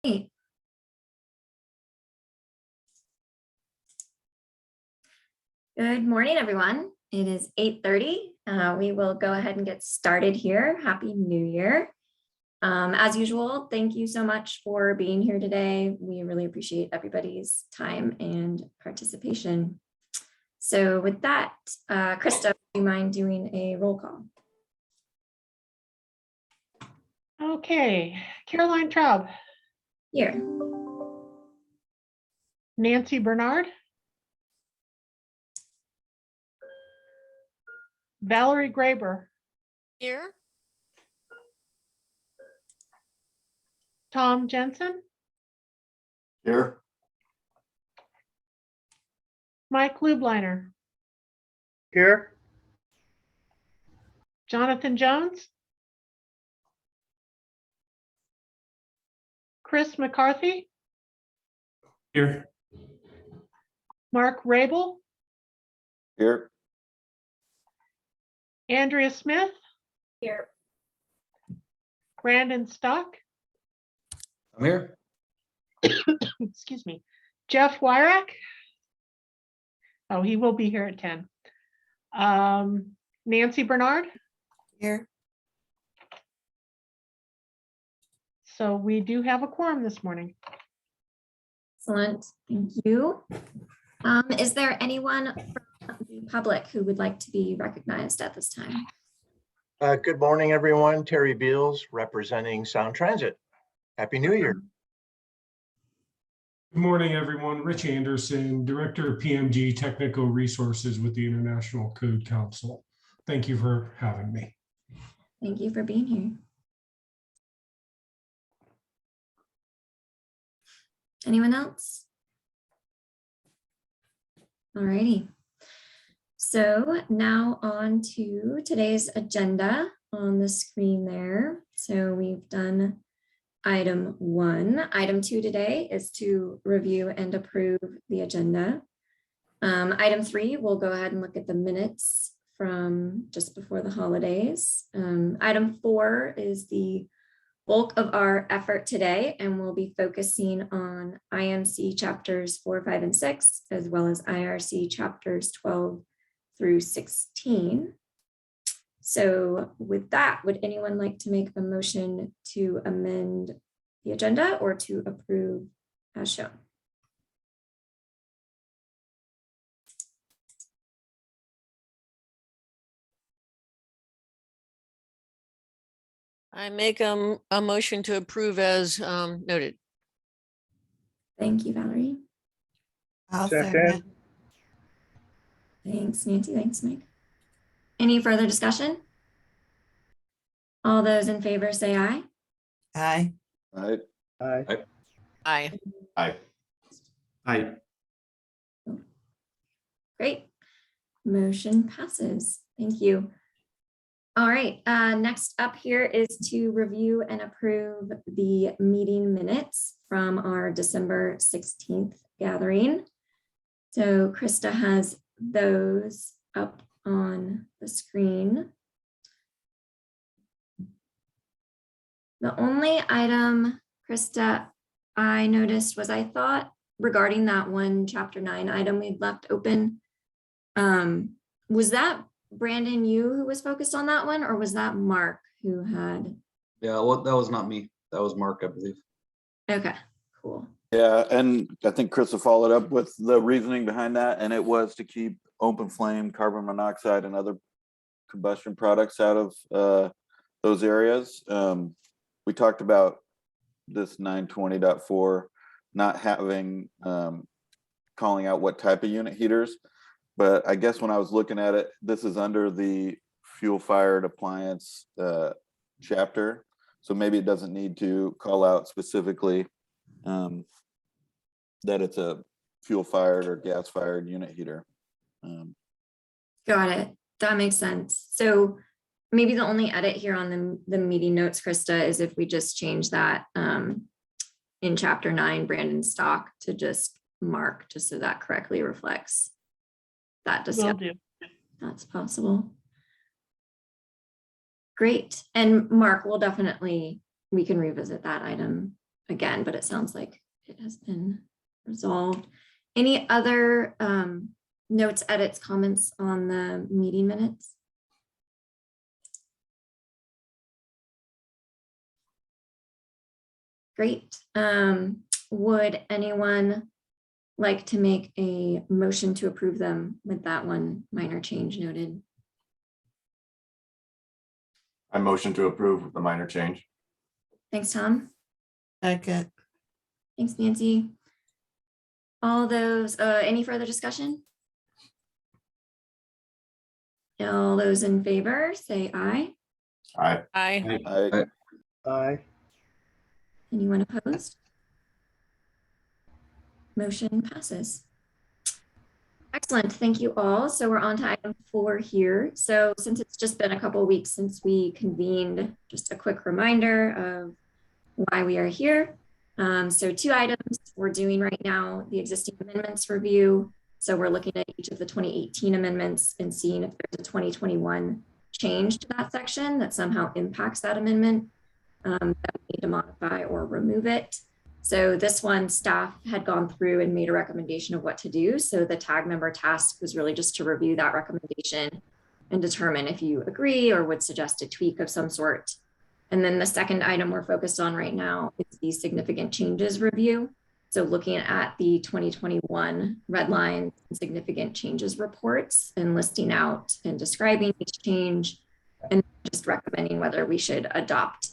Hey. Good morning, everyone. It is 8:30. We will go ahead and get started here. Happy New Year. As usual, thank you so much for being here today. We really appreciate everybody's time and participation. So with that, Krista, do you mind doing a roll call? Okay, Caroline Traub, Here. Nancy Bernard, Valerie Graber, Here. Tom Jensen, Here. Mike Lubliner, Here. Jonathan Jones, Chris McCarthy, Here. Mark Rabel, Here. Andrea Smith, Here. Brandon Stock, I'm here. excuse me, Jeff Wyrack. Oh, he will be here at 10. Nancy Bernard. Here. So we do have a quorum this morning. Excellent. Thank you. Is there anyone from the public who would like to be recognized at this time? Good morning, everyone. Terry Beals representing Sound Transit. Happy New Year. Good morning, everyone. Rich Anderson, Director of PMG Technical Resources with the International Code Council. Thank you for having me. Thank you for being here. Anyone else? All righty. So now on to today's agenda on the screen there. So we've done item 1. Item 2 today is to review and approve the agenda. Item 3, we'll go ahead and look at the minutes from just before the holidays. Item 4 is the bulk of our effort today, and we'll be focusing on IMC chapters 4, 5, and 6, as well as IRC chapters 12 through 16. So with that, would anyone like to make a motion to amend the agenda or to approve as shown? I make a motion to approve as noted. Thank you, Valerie. I'll second. Thanks, Nancy. Thanks, Mike. Any further discussion? All those in favor say aye. Aye. Aye. Aye. Aye. Aye. Aye. Great. Motion passes. Thank you. All right, next up here is to review and approve the meeting minutes from our December 16th gathering. So Krista has those up on the screen. The only item, Krista, I noticed was I thought regarding that one chapter 9 item we'd left open, was that Brandon, you who was focused on that one, or was that Mark who had? Yeah, well, that was not me. That was Mark, I believe. Okay, cool. Yeah, and I think Krista followed up with the reasoning behind that, and it was to keep open flame, carbon monoxide, and other combustion products out of those areas. We talked about this 920.4 not having calling out what type of unit heaters. But I guess when I was looking at it, this is under the fuel-fired appliance chapter. So maybe it doesn't need to call out specifically that it's a fuel-fired or gas-fired unit heater. Got it. That makes sense. So maybe the only edit here on the meeting notes, Krista, is if we just change that in chapter 9, Brandon Stock, to just Mark, just so that correctly reflects that discussion. That's possible. Great. And Mark, we can revisit that item again, but it sounds like it has been resolved. Any other notes, edits, comments on the meeting minutes? Great. Would anyone like to make a motion to approve them with that one minor change noted? I motion to approve the minor change. Thanks, Tom. Second. Thanks, Nancy. All those, any further discussion? All those in favor, say aye. Aye. Aye. Aye. Anyone opposed? Motion passes. Excellent, thank you all. So we're on to item 4 here. So since it's just been a couple of weeks since we convened, just a quick reminder of why we are here. So 2 items we're doing right now, the existing amendments review. So we're looking at each of the 2018 amendments and seeing if there's a 2021 change to that section that somehow impacts that amendment that we need to modify or remove it. So this one, staff had gone through and made a recommendation of what to do. So the tag member task was really just to review that recommendation and determine if you agree or would suggest a tweak of some sort. And then the second item we're focused on right now is the significant changes review. So looking at the 2021 red lines and significant changes reports and listing out and describing each change and just recommending whether we should adopt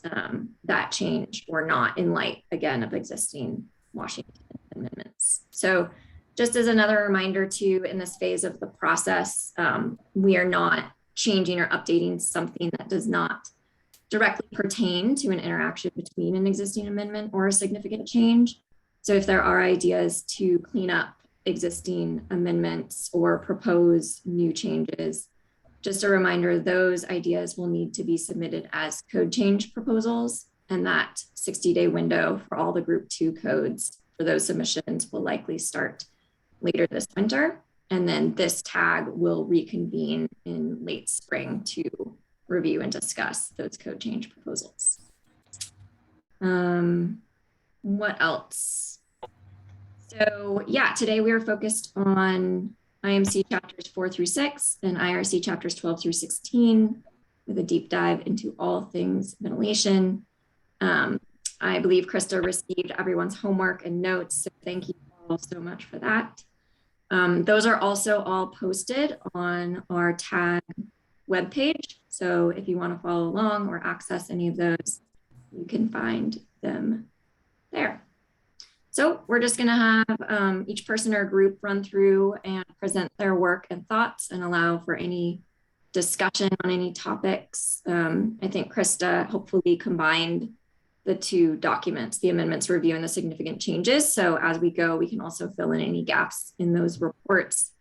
that change or not in light, again, of existing Washington amendments. So just as another reminder too, in this phase of the process, we are not changing or updating something that does not directly pertain to an interaction between an existing amendment or a significant change. So if there are ideas to clean up existing amendments or propose new changes, just a reminder, those ideas will need to be submitted as code change proposals, and that 60-day window for all the group 2 codes for those submissions will likely start later this winter. And then this tag will reconvene in late spring to review and discuss those code change proposals. What else? So yeah, today we are focused on IMC chapters 4 through 6 and IRC chapters 12 through 16 with a deep dive into all things ventilation. I believe Krista received everyone's homework and notes, so thank you all so much for that. Those are also all posted on our tag webpage. So if you want to follow along or access any of those, you can find them there. So we're just going to have each person or group run through and present their work and thoughts and allow for any discussion on any topics. I think Krista hopefully combined the 2 documents, the amendments review and the significant changes. So as we go, we can also fill in any gaps in those reports.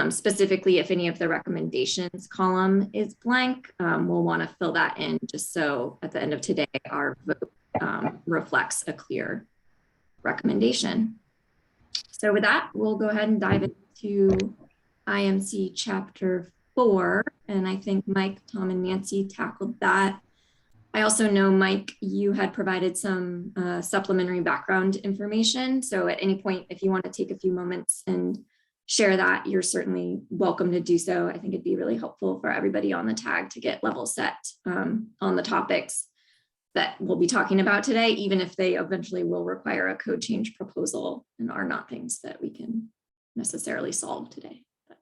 Specifically, if any of the recommendations column is blank, we'll want to fill that in just so at the end of today, our vote reflects a clear recommendation. So with that, we'll go ahead and dive into IMC chapter 4. And I think Mike, Tom, and Nancy tackled that. I also know, Mike, you had provided some supplementary background information. So at any point, if you want to take a few moments and share that, you're certainly welcome to do so. I think it'd be really helpful for everybody on the tag to get level set on the topics that we'll be talking about today, even if they eventually will require a code change proposal and are not things that we can necessarily solve today. But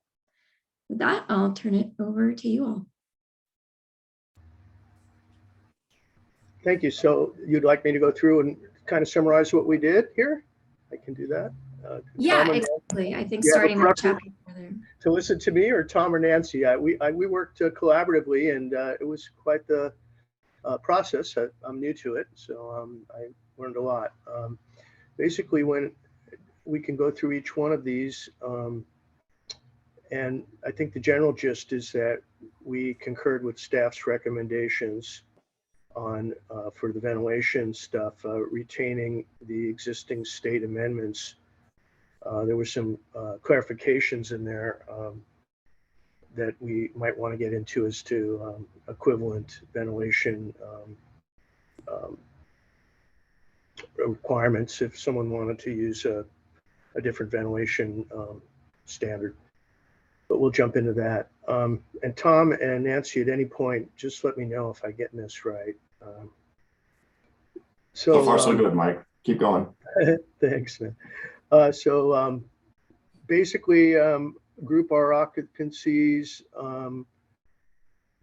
with that, I'll turn it over to you all. Thank you. So you'd like me to go through and kind of summarize what we did here? I can do that. Yeah, exactly. I think you have a starting with preference chapter 4. To listen to me or Tom or Nancy. We worked collaboratively, and it was quite the process. I'm new to it, so I learned a lot. Basically, when we can go through each one of these, and I think the general gist is that we concurred with staff's recommendations on for the ventilation stuff, retaining the existing state amendments. There were some clarifications in there that we might want to get into as to equivalent ventilation requirements if someone wanted to use a different ventilation standard. But we'll jump into that. And Tom and Nancy, at any point, just let me know if I get this right. So far, so good, Mike. Keep going. Thanks, man. Basically, group our occupancies.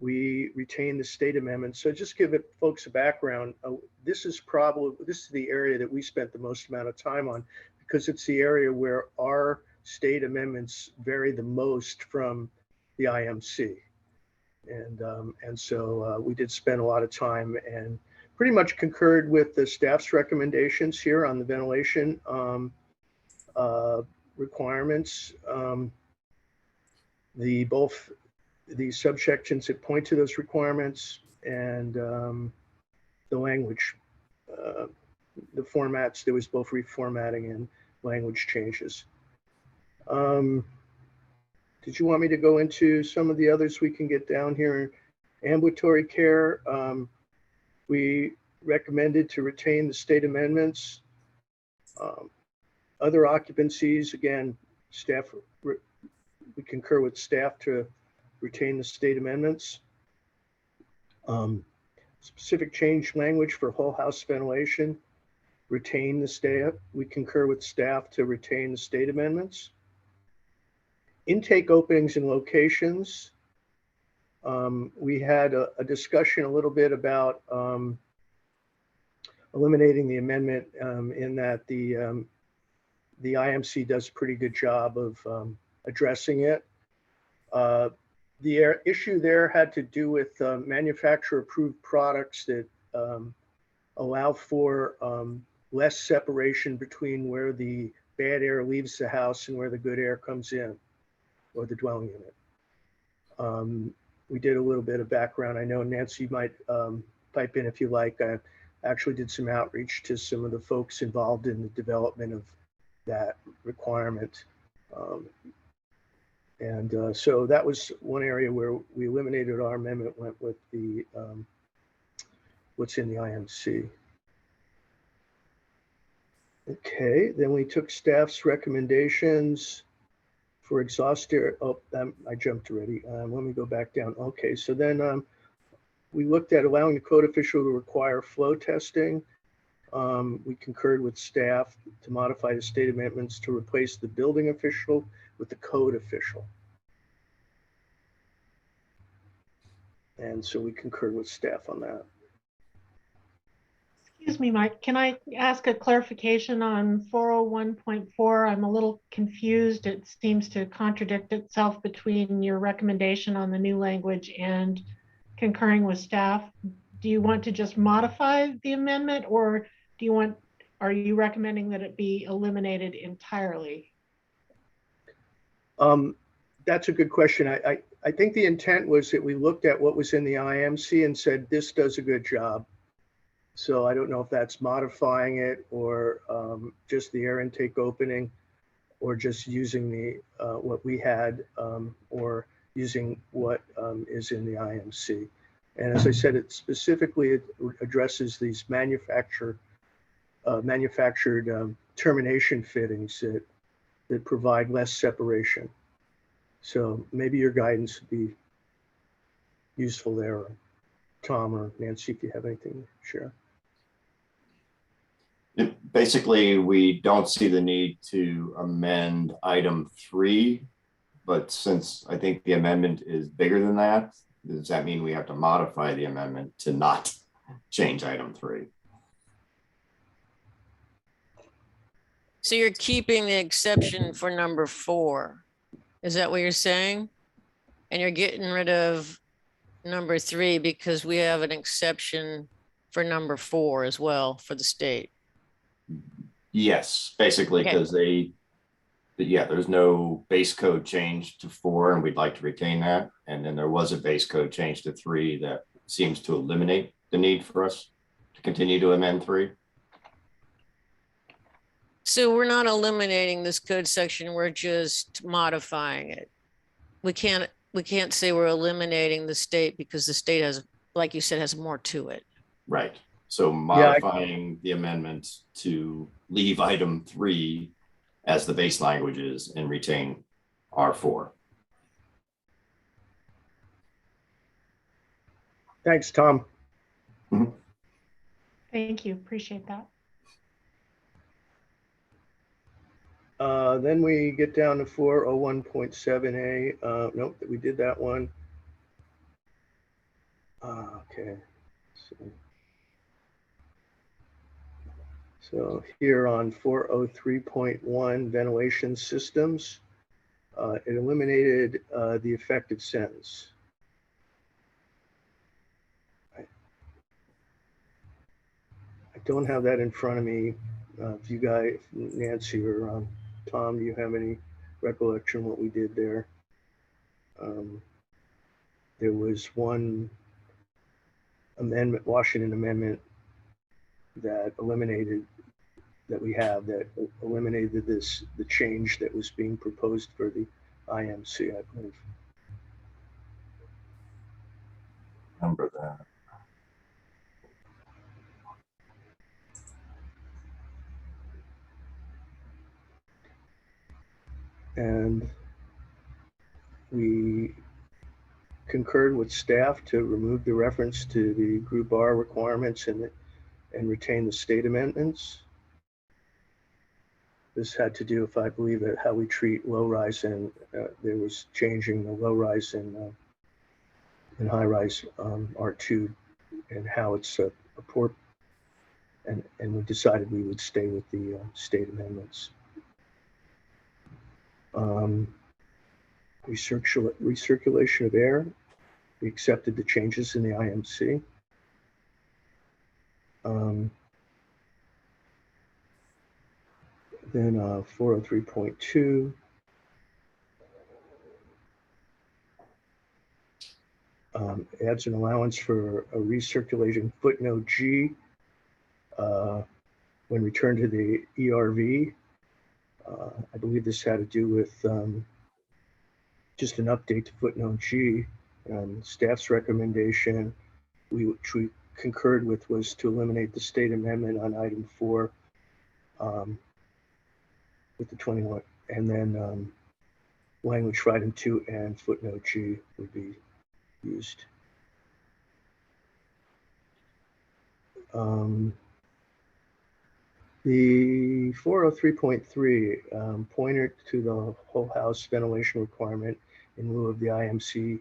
We retain the state amendment. So just give folks a background. This is the area that we spent the most amount of time on, because it's the area where our state amendments vary the most from the IMC. And so we did spend a lot of time and pretty much concurred with the staff's recommendations here on the ventilation requirements. Both the subsections that point to those requirements and the language, the formats, there was both reformatting and language changes. Did you want me to go into some of the others we can get down here? Ambulatory care, we recommended to retain the state amendments. Other occupancies, again, staff, we concur with staff to retain the state amendments. Specific change language for whole house ventilation, retain the staff. We concur with staff to retain the state amendments. Intake openings and locations. We had a discussion a little bit about eliminating the amendment in that the IMC does a pretty good job of addressing it. The issue there had to do with manufacturer approved products that allow for less separation between where the bad air leaves the house and where the good air comes in, or the dwelling unit. We did a little bit of background. I know Nancy might pipe in if you like. I actually did some outreach to some of the folks involved in the development of that requirement. So that was one area where we eliminated our amendment, went with the what's in the IMC. Okay, then we took staff's recommendations for exhaust air. Oh, I jumped already. Let me go back down. Okay, so then we looked at allowing the code official to require flow testing. We concurred with staff to modify the state amendments to replace the building official with the code official. And so we concurred with staff on that. Excuse me, Mike, can I ask a clarification on 401.4? I'm a little confused. It seems to contradict itself between your recommendation on the new language and concurring with staff. Do you want to just modify the amendment, or are you recommending that it be eliminated entirely? That's a good question. I think the intent was that we looked at what was in the IMC and said, this does a good job. So I don't know if that's modifying it or just the air intake opening, or just using the what we had, or using what is in the IMC. And as I said, it specifically addresses these manufactured termination fittings that provide less separation. So maybe your guidance would be useful there, or Tom or Nancy, if you have anything to share. Basically, we don't see the need to amend item 3, but since I think the amendment is bigger than that, does that mean we have to modify the amendment to not change item 3? So you're keeping the exception for number 4. Is that what you're saying? And you're getting rid of number 3 because we have an exception for number 4 as well for the state. Yes, basically, because there's no base code change to 4, and we'd like to retain that. And then there was a base code change to 3 that seems to eliminate the need for us to continue to amend 3. So we're not eliminating this code section, we're just modifying it. We can't say we're eliminating the state because the state has, like you said, has more to it. Right. So modifying the amendment to leave item 3 as the base language is and retain R4. Thanks, Tom. Thank you, appreciate that. Then we get down to 401.7A. Nope, we did that one. Okay. So here on 403.1 ventilation systems, it eliminated the effective sentence. I don't have that in front of me. If you guys, Nancy or Tom, do you have any recollection what we did there? There was one amendment, Washington amendment, that eliminated, that we have, that eliminated this, the change that was being proposed for the IMC, I believe. Remember that. And we concurred with staff to remove the reference to the Group R requirements and retain the state amendments. This had to do with, I believe, that how we treat low rise, and there was changing the low rise and high rise R2 and how it's a port, and we decided we would stay with the state amendments. Recirculation of air, we accepted the changes in the IMC. Then 403.2. Adds an allowance for a recirculation footnote G when returned to the ERV. I believe this had to do with just an update to footnote G. Staff's recommendation, which we concurred with, was to eliminate the state amendment on item 4 with the 21, and then language for item 2 and footnote G would be used. The 403.3 pointed to the whole house ventilation requirement in lieu of the IMC.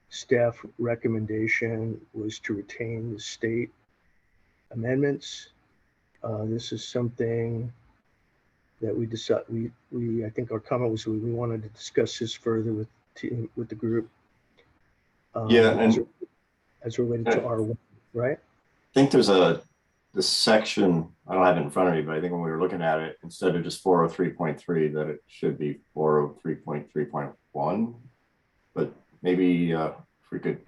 Staff recommendation was to retain the state amendments. This is something that we decided, I think our comment was we wanted to discuss this further with the group. Yeah, and as related to R1, right? I think there's this section, I don't have it in front of me, but I think when we were looking at it, instead of just 403.3, that it should be 403.3.1. But maybe if we could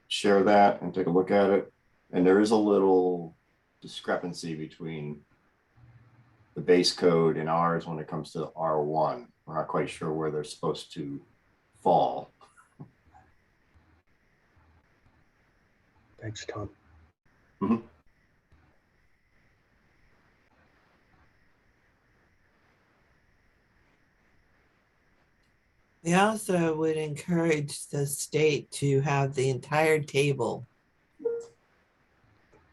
share that and take a look at it. And there is a little discrepancy between the base code and ours when it comes to R1. We're not quite sure where they're supposed to fall. Thanks, Tom. Mm-hmm. They also would encourage the state to have the entire table,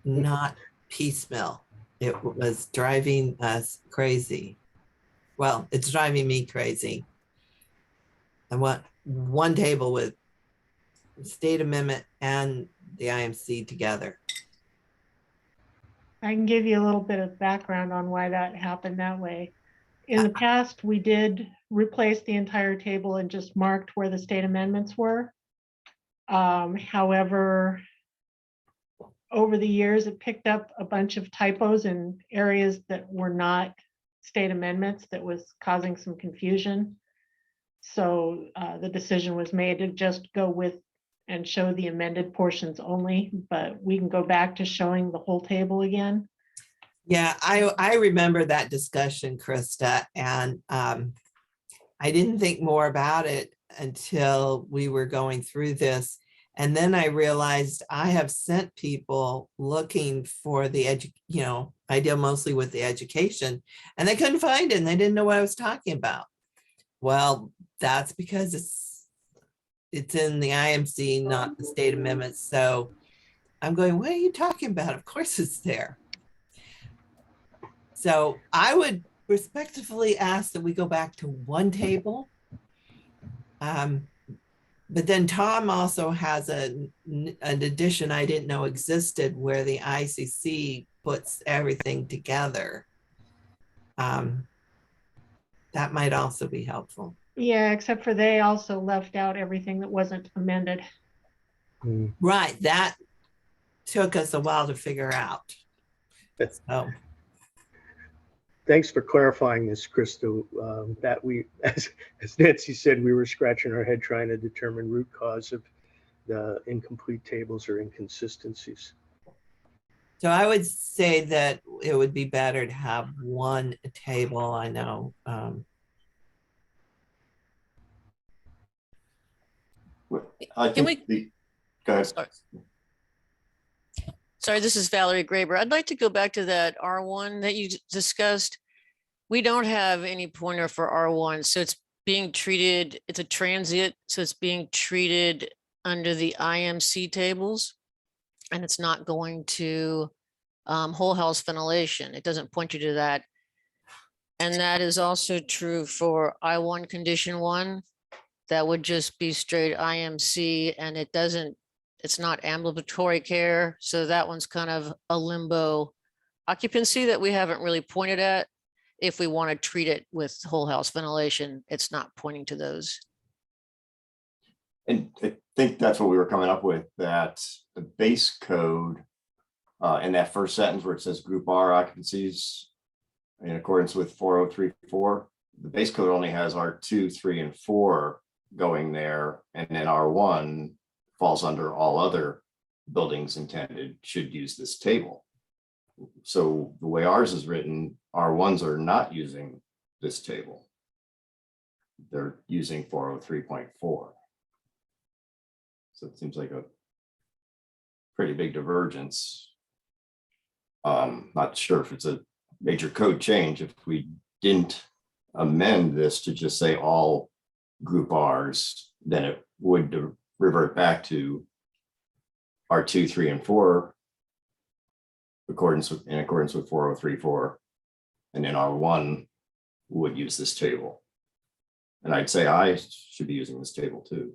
not piecemeal. It was driving us crazy. Well, it's driving me crazy. I want one table with the state amendment and the IMC together. I can give you a little bit of background on why that happened that way. In the past, we did replace the entire table and just marked where the state amendments were. However, over the years, it picked up a bunch of typos in areas that were not state amendments that was causing some confusion. So the decision was made to just go with and show the amended portions only, but we can go back to showing the whole table again. Yeah, I remember that discussion, Krista, and I didn't think more about it until we were going through this. And then I realized I have sent people looking for the I deal mostly with the education, and they couldn't find it and they didn't know what I was talking about. Well, that's because it's in the IMC, not the state amendments. So I'm going, what are you talking about? Of course it's there. So I would respectfully ask that we go back to one table. But then Tom also has an addition I didn't know existed where the ICC puts everything together. That might also be helpful. Yeah, except for they also left out everything that wasn't amended. Right, that took us a while to figure out. So Thanks for clarifying this, Krista. That we, as Nancy said, we were scratching our head trying to determine root cause of the incomplete tables or inconsistencies. So I would say that it would be better to have one table. I know. I Can think go ahead. Sorry, this is Valerie Graber. I'd like to go back to that R1 that you discussed. We don't have any pointer for R1, so it's being treated, it's a transient, so it's being treated under the IMC tables, and it's not going to whole house ventilation. It doesn't point you to that. And that is also true for I1 condition 1. That would just be straight IMC, and it's not ambulatory care. So that one's kind of a limbo occupancy that we haven't really pointed at. If we want to treat it with whole house ventilation, it's not pointing to those. And I think that's what we were coming up with, that the base code in that first sentence where it says group R occupancies in accordance with 4034, the base code only has R2, 3, and 4 going there, and then R1 falls under all other buildings intended should use this table. So the way ours is written, R1s are not using this table. They're using 403.4. So it seems like a pretty big divergence. Not sure if it's a major code change if we didn't amend this to just say all group Rs, then it would revert back to R2, 3, and 4 in accordance with 4034, and then R1 would use this table. And I'd say I should be using this table too.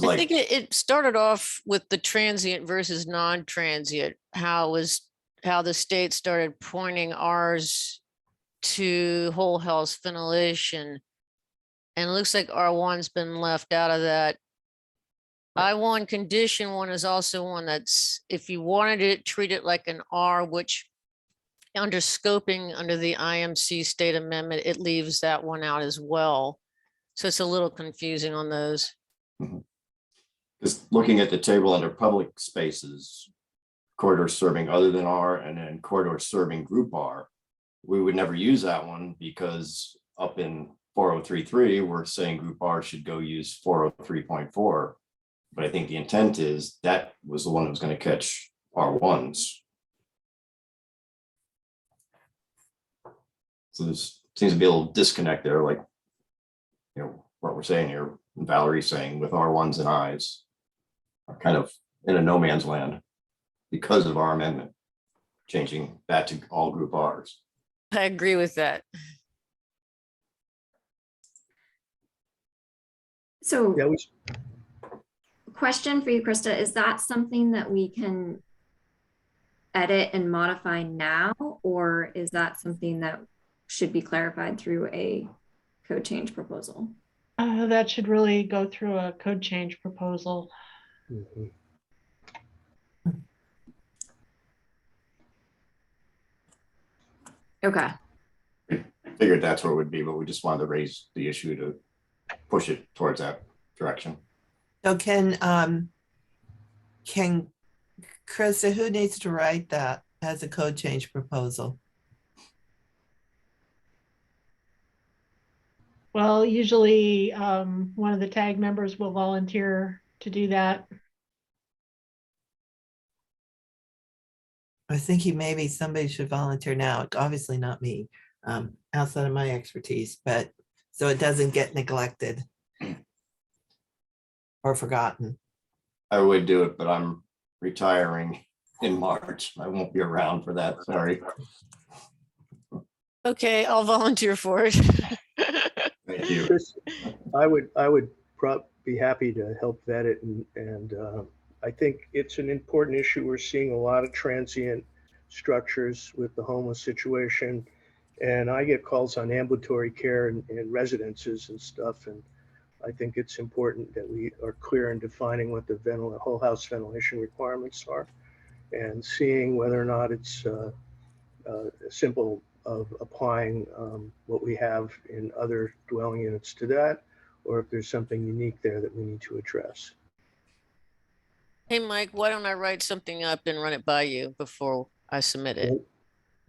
I think it started off with the transient versus non-transient, how the state started pointing ours to whole house ventilation. And it looks like R1's been left out of that. I1 condition 1 is also one that's, if you wanted to treat it like an R, which under scoping under the IMC state amendment, it leaves that one out as well. So it's a little confusing on those. Just looking at the table under public spaces, corridor serving other than R, and then corridor serving group R, we would never use that one because up in 4033, we're saying group R should go use 403.4. But I think the intent is that was the one that was going to catch R1s. So there seems to be a little disconnect there, like, you know, what we're saying here, and Valerie's saying with R1s and Is are kind of in a no man's land because of our amendment, changing that to all group Rs. I agree with that. So That was, question for you, Krista, is that something that we can edit and modify now, or is that something that should be clarified through a code change proposal? That should really go through a code change proposal. mhm. Okay. Figured that's where it would be, but we just wanted to raise the issue to push it towards that direction. So can Krista, who needs to write that as a code change proposal? Well, usually one of the tag members will volunteer to do that. I was thinking maybe somebody should volunteer now, obviously not me, outside of my expertise, but so it doesn't get neglected or forgotten. I would do it, but I'm retiring in March. I won't be around for that. Sorry. Okay, I'll volunteer for it. Thank you. Chris, I would be happy to help vet it, and I think it's an important issue. We're seeing a lot of transient structures with the homeless situation, and I get calls on ambulatory care and residences and stuff, and I think it's important that we are clear in defining what the whole house ventilation requirements are, and seeing whether or not it's simple of applying what we have in other dwelling units to that, or if there's something unique there that we need to address. Hey, Mike, why don't I write something up and run it by you before I submit it?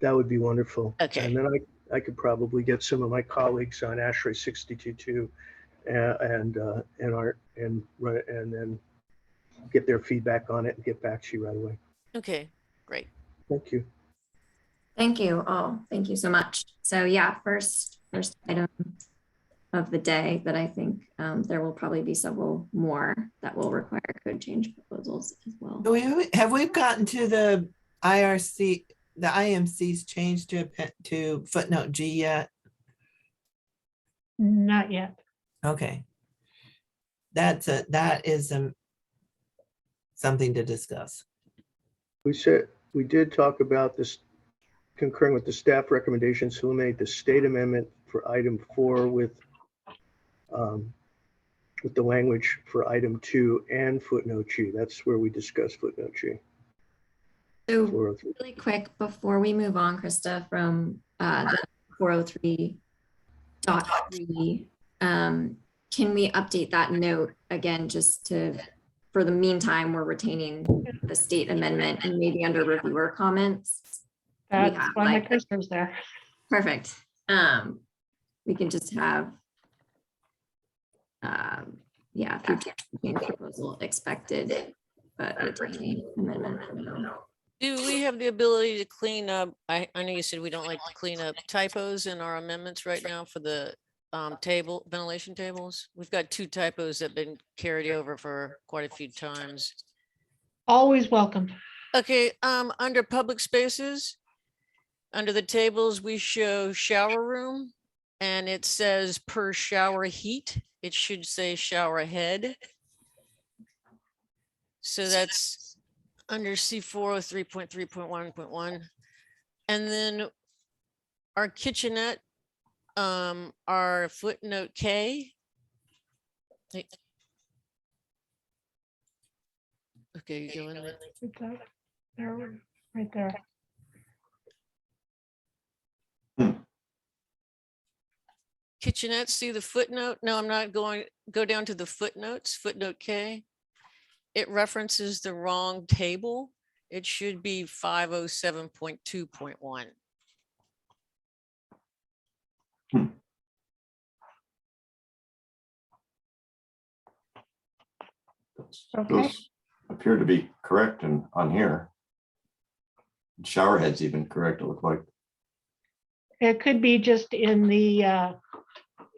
That would be wonderful. Okay. And then I could probably get some of my colleagues on ASHRAE 62.2 and art and run it, and then get their feedback on it and get back to you right away. Okay, great. Thank you. Thank you all. Thank you so much. So yeah, first item of the day, but I think there will probably be several more that will require code change proposals as well. Have we gotten to the IRC, the IMC's change to footnote G yet? Not yet. Okay. That is something to discuss. We did talk about this, concurring with the staff recommendations to eliminate the state amendment for item 4 with the language for item 2 and footnote G. That's where we discuss footnote G. So really quick, before we move on, Krista, from the 403.3, can we update that note again, just to, for the meantime, we're retaining the state amendment and maybe under reviewer comments. That's why my cursor's there. Perfect. We can just have, yeah, future change proposal expected, but retaining amendment. Do we have the ability to clean up? I know you said we don't like to clean up typos in our amendments right now for the ventilation tables. We've got 2 typos that have been carried over for quite a few times. Always welcome. Okay, under public spaces, under the tables, we show shower room and it says per shower heat. It should say shower head. So that's under C403.3.1.1. And then our kitchenette, our footnote K. Okay, you go in there. There, right there. Kitchenette, see the footnote? No, I'm not going, go down to the footnotes, footnote K. It references the wrong table. It should be 507.2.1. Okay. Those appear to be correct and on here. Shower head's even correct, it looked like. It could be just in the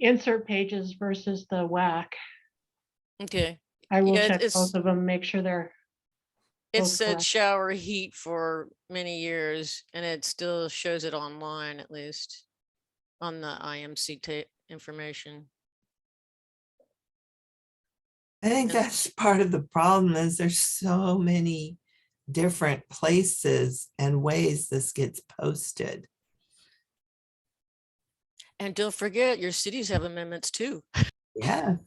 insert pages versus the WAC. Okay. I will Yeah, check it's- both of them, make sure they're. It both said correct. shower heat for many years and it still shows it online, at least on the IMC information. I think that's part of the problem is there's so many different places and ways this gets posted. And don't forget, your cities have amendments too. Yeah.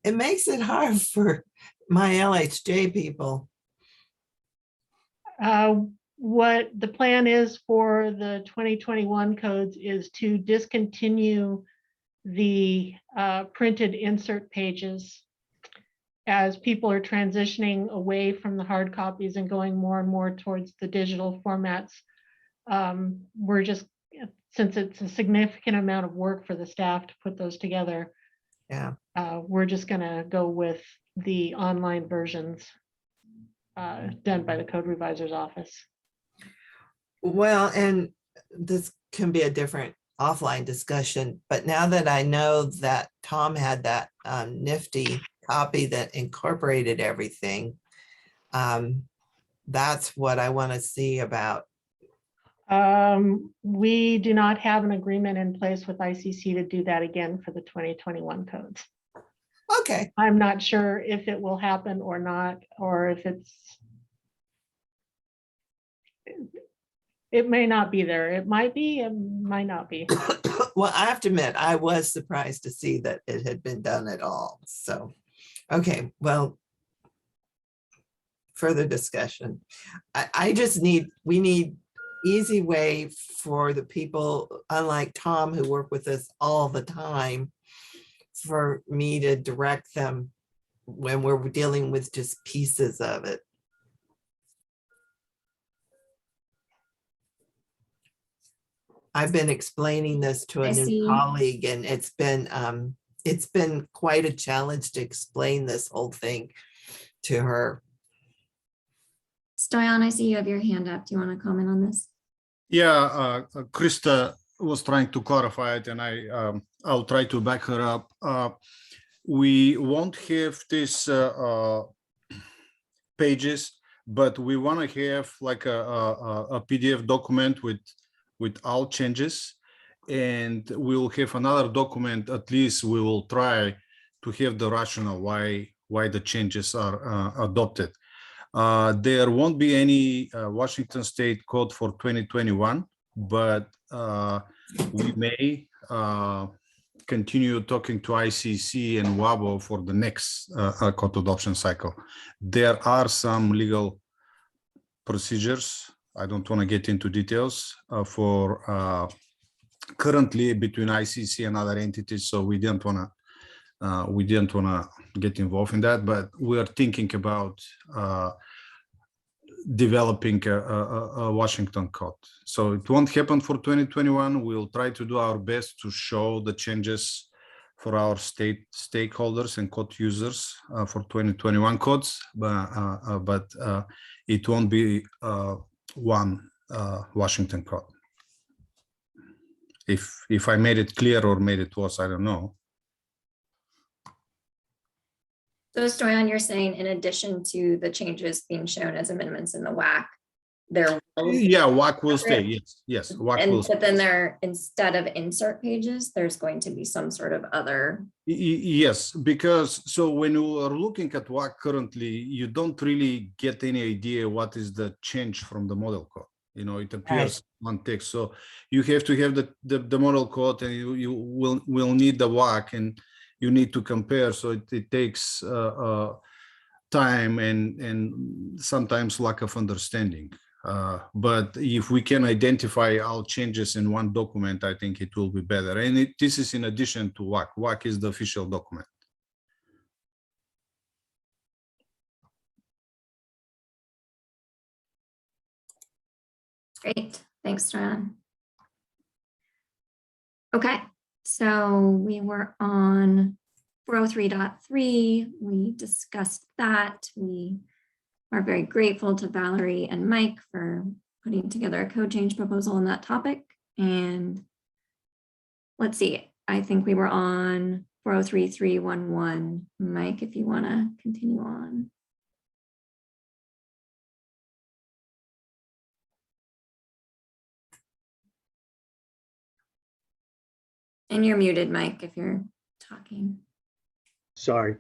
It makes it hard for my LHJ people. What the plan is for the 2021 codes is to discontinue the printed insert pages as people are transitioning away from the hard copies and going more and more towards the digital formats. We're just since it's a significant amount of work for the staff to put those together, Yeah. we're just gonna go with the online versions done by the code revisor's office. Well, and this can be a different offline discussion, but now that I know that Tom had that nifty copy that incorporated everything, that's what I want to see about. We do not have an agreement in place with ICC to do that again for the 2021 codes. Okay, I'm not sure if it will happen or not, or if it may not be there. It might be, it might not be. well, I have to admit, I was surprised to see that it had been done at all. So, okay, well, further discussion. We need easy way for the people, unlike Tom, who work with us all the time, for me to direct them when we're dealing with just pieces of it. I've been explaining this to a new colleague, and it's been quite a challenge to explain this whole thing to her. Stoyan, I see you have your hand up. Do you want to comment on this? Yeah, Krista was trying to clarify it, and I'll try to back her up. We won't have these pages, but we want to have like a PDF document with all changes, and we'll have another document. At least we will try to have the rationale why the changes are adopted. There won't be any Washington State code for 2021, but we may continue talking to ICC and WABO for the next code adoption cycle. There are some legal procedures. I don't want to get into details for currently between ICC and other entities, so we didn't want to get involved in that, but we are thinking about developing a Washington code. So it won't happen for 2021. We'll try to do our best to show the changes for our state stakeholders and code users for 2021 codes, but it won't be one Washington code. If I made it clear or made it worse, I don't know. So Stoyan, you're saying in addition to the changes being shown as amendments in the WAC, there will be WAC will stay. Yes, WAC will. But then there, instead of insert pages, there's going to be some sort of other. Yes, because so when you are looking at WAC currently, you don't really get any idea what is the change from the model code. You know, it appears on text. So you have to have the model code, and you will need the WAC, and you need to compare. So it takes time and sometimes lack of understanding. But if we can identify all changes in one document, I think it will be better. And this is in addition to WAC. WAC is the official document. Great, thanks, Stoyan. Okay, so we were on 403.3. We discussed that. We are very grateful to Valerie and Mike for putting together a code change proposal on that topic. And let's see, I think we were on 403.311. Mike, if you want to continue on. And you're muted, Mike, if you're talking. Sorry.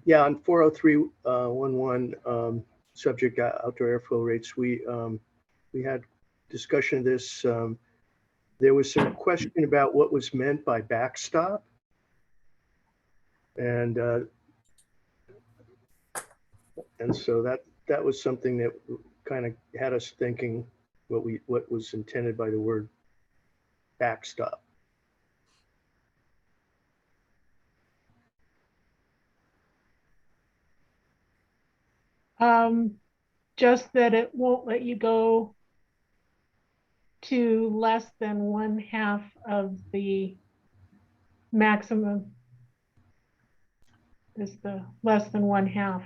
Yeah, on 403.11, subject outdoor airflow rates, we had discussion of this. There was some question about what was meant by backstop. And so that was something that kind of had us thinking what was intended by the word backstop. Just that it won't let you go to less than 1/2 of the maximum. Is the less than 1/2.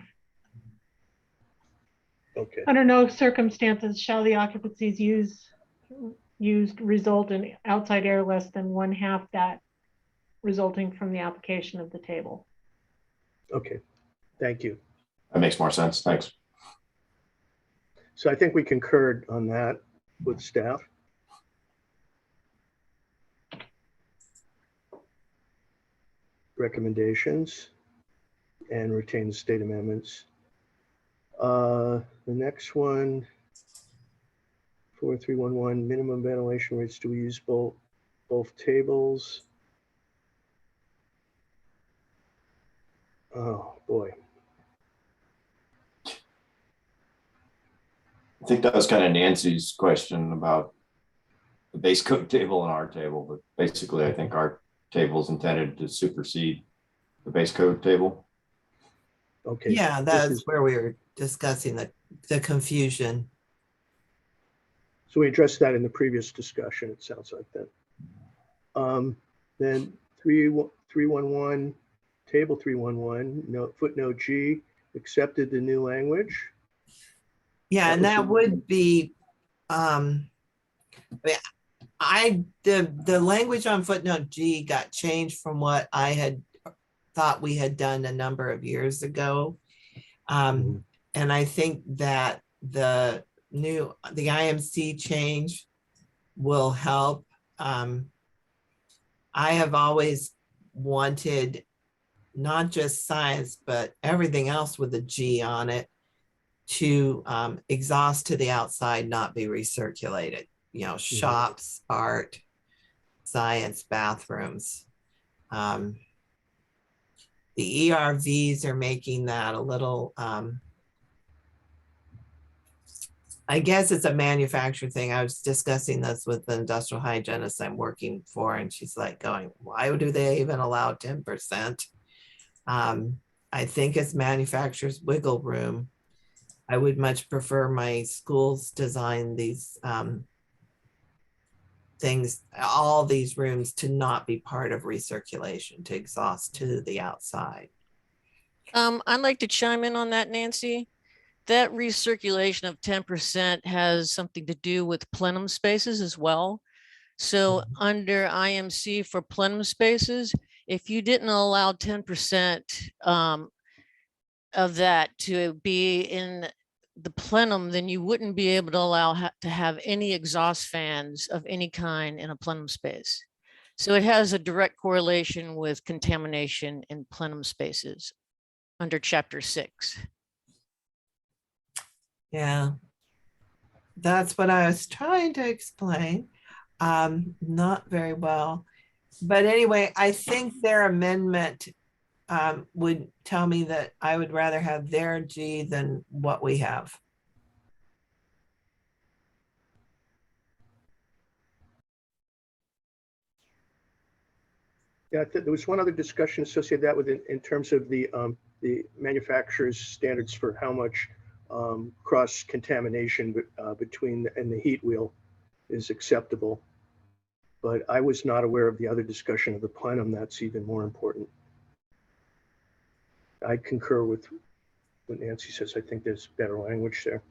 Okay, Under no circumstances shall the occupancies used result in outside air less than 1/2 that resulting from the application of the table. okay, thank you. That makes more sense. Thanks. So I think we concurred on that with staff. Recommendations and retain the state amendments. The next one, 4311, minimum ventilation rates. Do we use both tables? Oh, boy. I think that was kind of Nancy's question about the base code table and our table, but basically I think our table is intended to supersede the base code table. Okay. Yeah, this that's is- where we were discussing the confusion. So we addressed that in the previous discussion, it sounds like that. Then 311, table 311, note footnote G, accepted the new language. Yeah, and was that the- would be, the language on footnote G got changed from what I had thought we had done a number of years ago. And I think that the IMC change will help. I have always wanted not just science, but everything else with a G on it to exhaust to the outside, not be recirculated. You know, shops, art, science, bathrooms. The ERVs are making that a little, I guess it's a manufacturer thing. I was discussing this with the industrial hygienist I'm working for, and she's like going, why do they even allow 10%? I think it's manufacturer's wiggle room. I would much prefer my schools design these things, all these rooms to not be part of recirculation, to exhaust to the outside. I'd like to chime in on that, Nancy. That recirculation of 10% has something to do with plenum spaces as well. So under IMC for plenum spaces, if you didn't allow 10% of that to be in the plenum, then you wouldn't be able to allow to have any exhaust fans of any kind in a plenum space. So it has a direct correlation with contamination in plenum spaces under chapter 6. Yeah, that's what I was trying to explain. Not very well. But anyway, I think their amendment would tell me that I would rather have their G than what we have. Yeah, there was one other discussion associated with that in terms of the manufacturer's standards for how much cross contamination between and the heat wheel is acceptable. But I was not aware of the other discussion of the plenum. That's even more important. I concur with what Nancy says. I think there's better language there.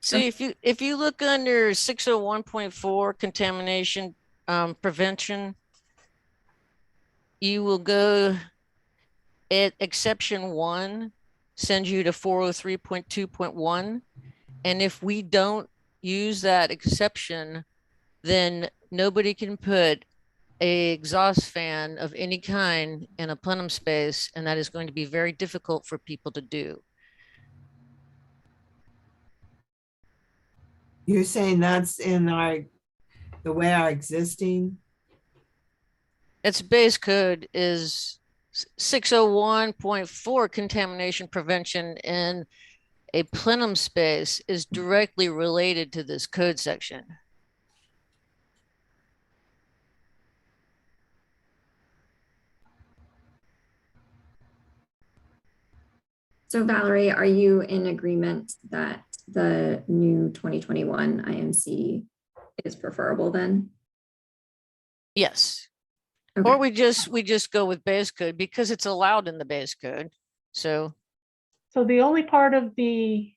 See, if you look under 601.4 contamination prevention, you will go at exception 1 sends you to 403.2.1. And if we don't use that exception, then nobody can put a exhaust fan of any kind in a plenum space, and that is going to be very difficult for people to do. You're saying that's in the way our existing? Its base code is 601.4 contamination prevention in a plenum space is directly related to this code section. So Valerie, are you in agreement that the new 2021 IMC is preferable then? Yes. Okay. Or we just go with base code because it's allowed in the base code. So So the only part of the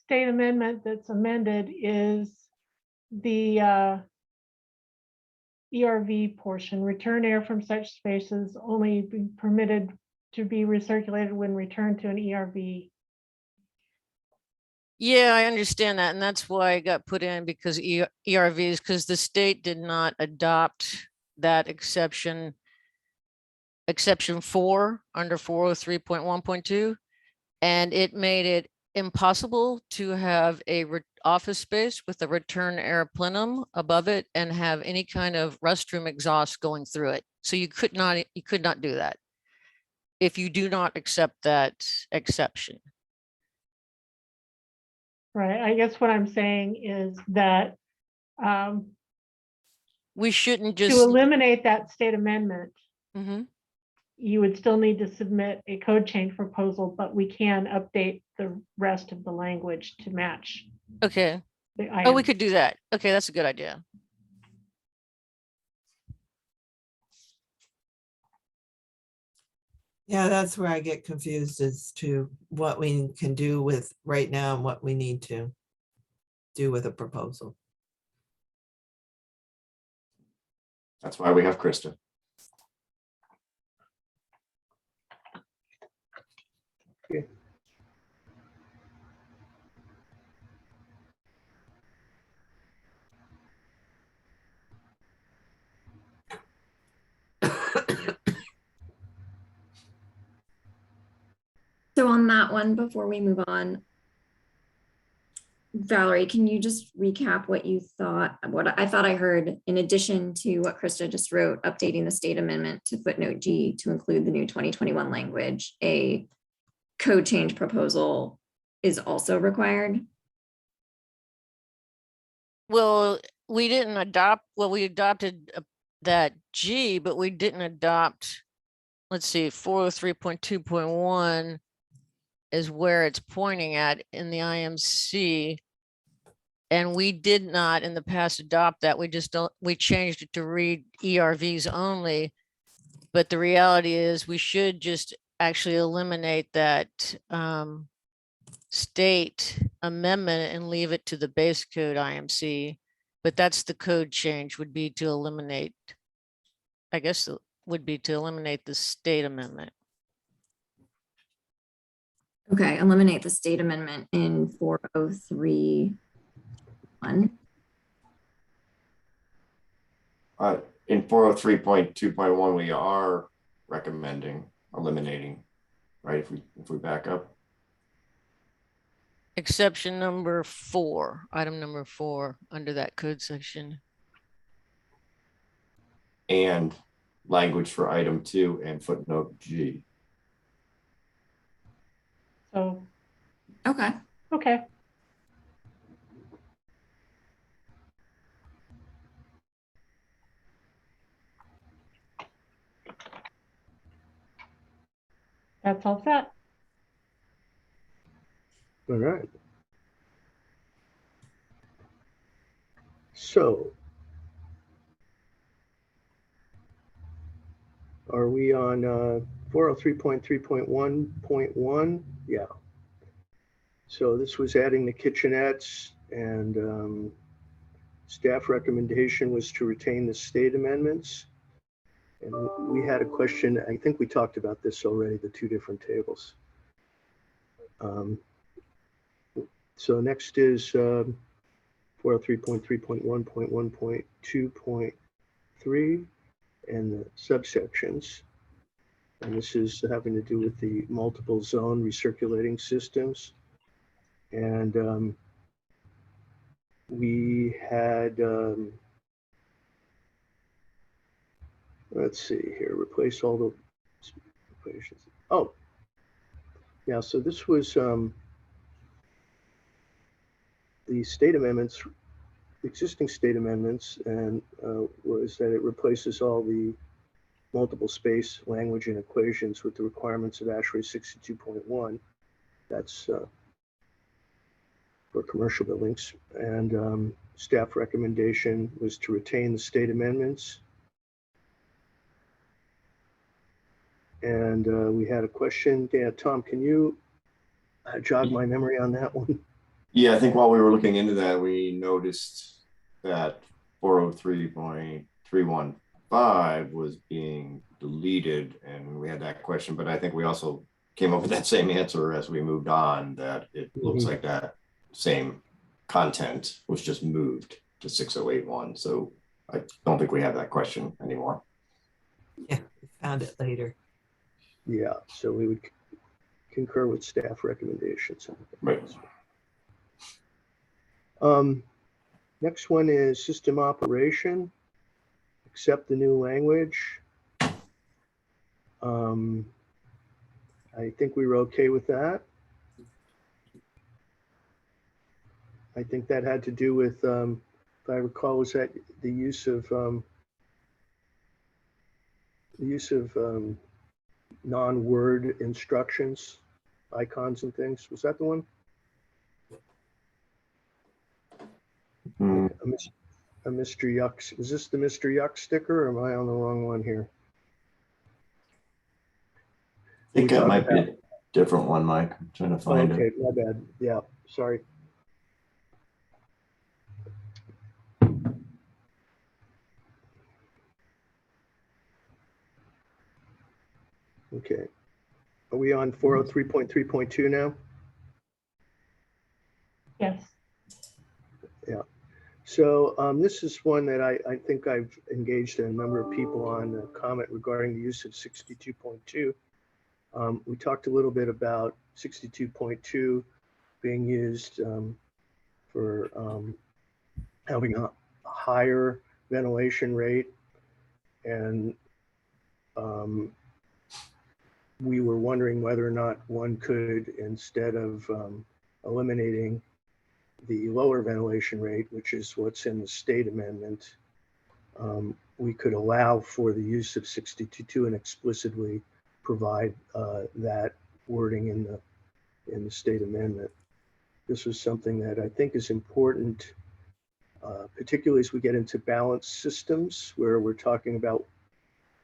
state amendment that's amended is the ERV portion. Return air from such spaces only be permitted to be recirculated when returned to an ERV. yeah, I understand that. And that's why it got put in because ERVs, because the state did not adopt that exception 4 under 403.1.2. And it made it impossible to have a office space with a return air plenum above it and have any kind of restroom exhaust going through it. So you could not do that if you do not accept that exception. Right. I guess what I'm saying is that We shouldn't to just, eliminate that state amendment, Mhm. you would still need to submit a code change proposal, but we can update the rest of the language to match Okay. the Oh, we IM. could do that. Okay, that's a good idea. Yeah, that's where I get confused as to what we can do with right now and what we need to do with a proposal. That's why we have Krista. So on that one, before we move on, Valerie, can you just recap what you thought, what I thought I heard in addition to what Krista just wrote, updating the state amendment to footnote G to include the new 2021 language, a code change proposal is also required? Well, we didn't adopt, well, we adopted that G, but we didn't adopt, let's see, 403.2.1 is where it's pointing at in the IMC. And we did not in the past adopt that. We just don't, we changed it to read ERVs only. But the reality is we should just actually eliminate that state amendment and leave it to the base code IMC. But that's the code change would be to eliminate, I guess it would be to eliminate the state amendment. Okay, eliminate the state amendment in 403.1. In 403.2.1, we are recommending eliminating, right? If we back up. Exception number 4, item number 4 under that code section. And language for item 2 and footnote G. So, Okay. okay. That's all set. All right. So are we on 403.3.1.1? Yeah. So this was adding the kitchenettes, and staff recommendation was to retain the state amendments. And we had a question, I think we talked about this already, the two different tables. So next is 403.3.1.1.2.3 and the subsections. And this is having to do with the multiple zone recirculating systems. And we had, let's see here, replace all the equations. Oh, yeah, so this was the state amendments, existing state amendments, and was that it replaces all the multiple space language and equations with the requirements of ASHRAE 62.1. That's for commercial buildings. And staff recommendation was to retain the state amendments. And we had a question. Dan, Tom, can you jog my memory on that one? Yeah, I think while we were looking into that, we noticed that 403.315 was being deleted, and we had that question, but I think we also came up with that same answer as we moved on, that it looks like that same content was just moved to 6081. So I don't think we have that question anymore. Yeah, we found it later. Yeah, so we would concur with staff recommendations. Right. Next one is system operation. Accept the new language. I think we were okay with that. I think that had to do with, if I recall, was that the use of non-word instructions, icons and things. Was that the one? A Mr. Yuck. Is this the Mr. Yuck sticker, or am I on the wrong one here? I think that might be a different one, Mike. I'm trying to find it. Okay, my bad. Yeah, sorry. Okay. Are we on 403.3.2 now? Yes. Yeah. So this is one that I think I've engaged a number of people on a comment regarding the use of 62.2. We talked a little bit about 62.2 being used for having a higher ventilation rate, and we were wondering whether or not one could, instead of eliminating the lower ventilation rate, which is what's in the state amendment, we could allow for the use of 62.2 and explicitly provide that wording in the state amendment. This was something that I think is important, particularly as we get into balanced systems, where we're talking about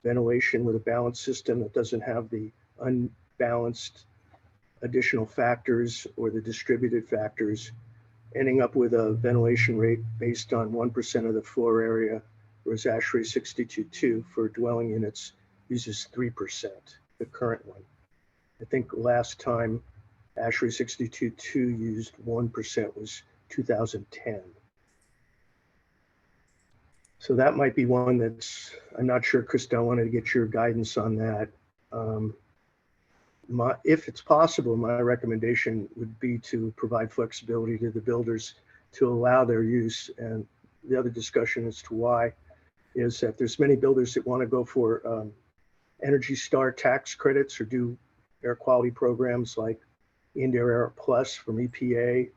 ventilation with a balanced system that doesn't have the unbalanced additional factors or the distributed factors, ending up with a ventilation rate based on 1% of the floor area, whereas ASHRAE 62.2 for dwelling units uses 3%, the current one. I think last time ASHRAE 62.2 used 1% was 2010. So that might be one that's, I'm not sure, Krista, I wanted to get your guidance on that. If it's possible, my recommendation would be to provide flexibility to the builders to allow their use. And the other discussion as to why is that there's many builders that want to go for Energy Star tax credits or do air quality programs like Indoor Air Plus from EPA.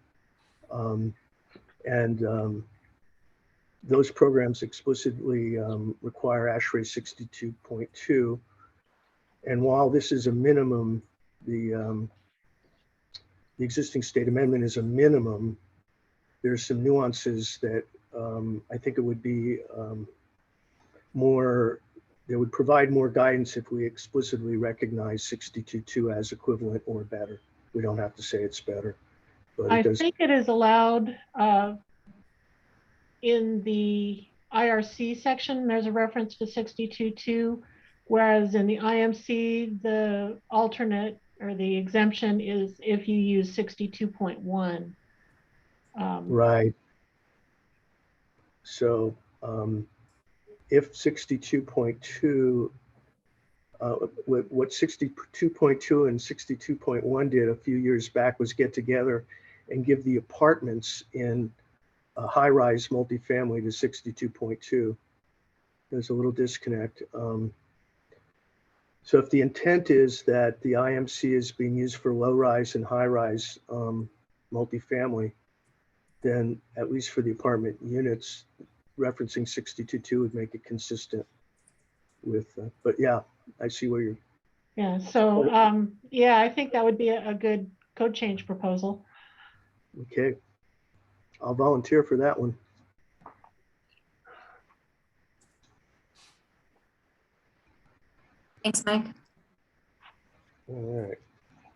Those programs explicitly require ASHRAE 62.2. And while this is a minimum, the existing state amendment is a minimum, there's some nuances that I think it would be it would provide more guidance if we explicitly recognize 62.2 as equivalent or better. We don't have to say it's better, but I think it is allowed in the IRC section. There's a reference to 62.2, whereas in the IMC, the alternate or the exemption is if you use 62.1. Right. So if 62.2, what 62.2 and 62.1 did a few years back was get together and give the apartments in a high-rise multifamily to 62.2. There's a little disconnect. So if the intent is that the IMC is being used for low-rise and high-rise multifamily, then at least for the apartment units, referencing 62.2 would make it consistent with, but yeah, I see where you're, Yeah, so, yeah, I think that would be a good code change proposal. okay. I'll volunteer for that one. Thanks, Mike. All right,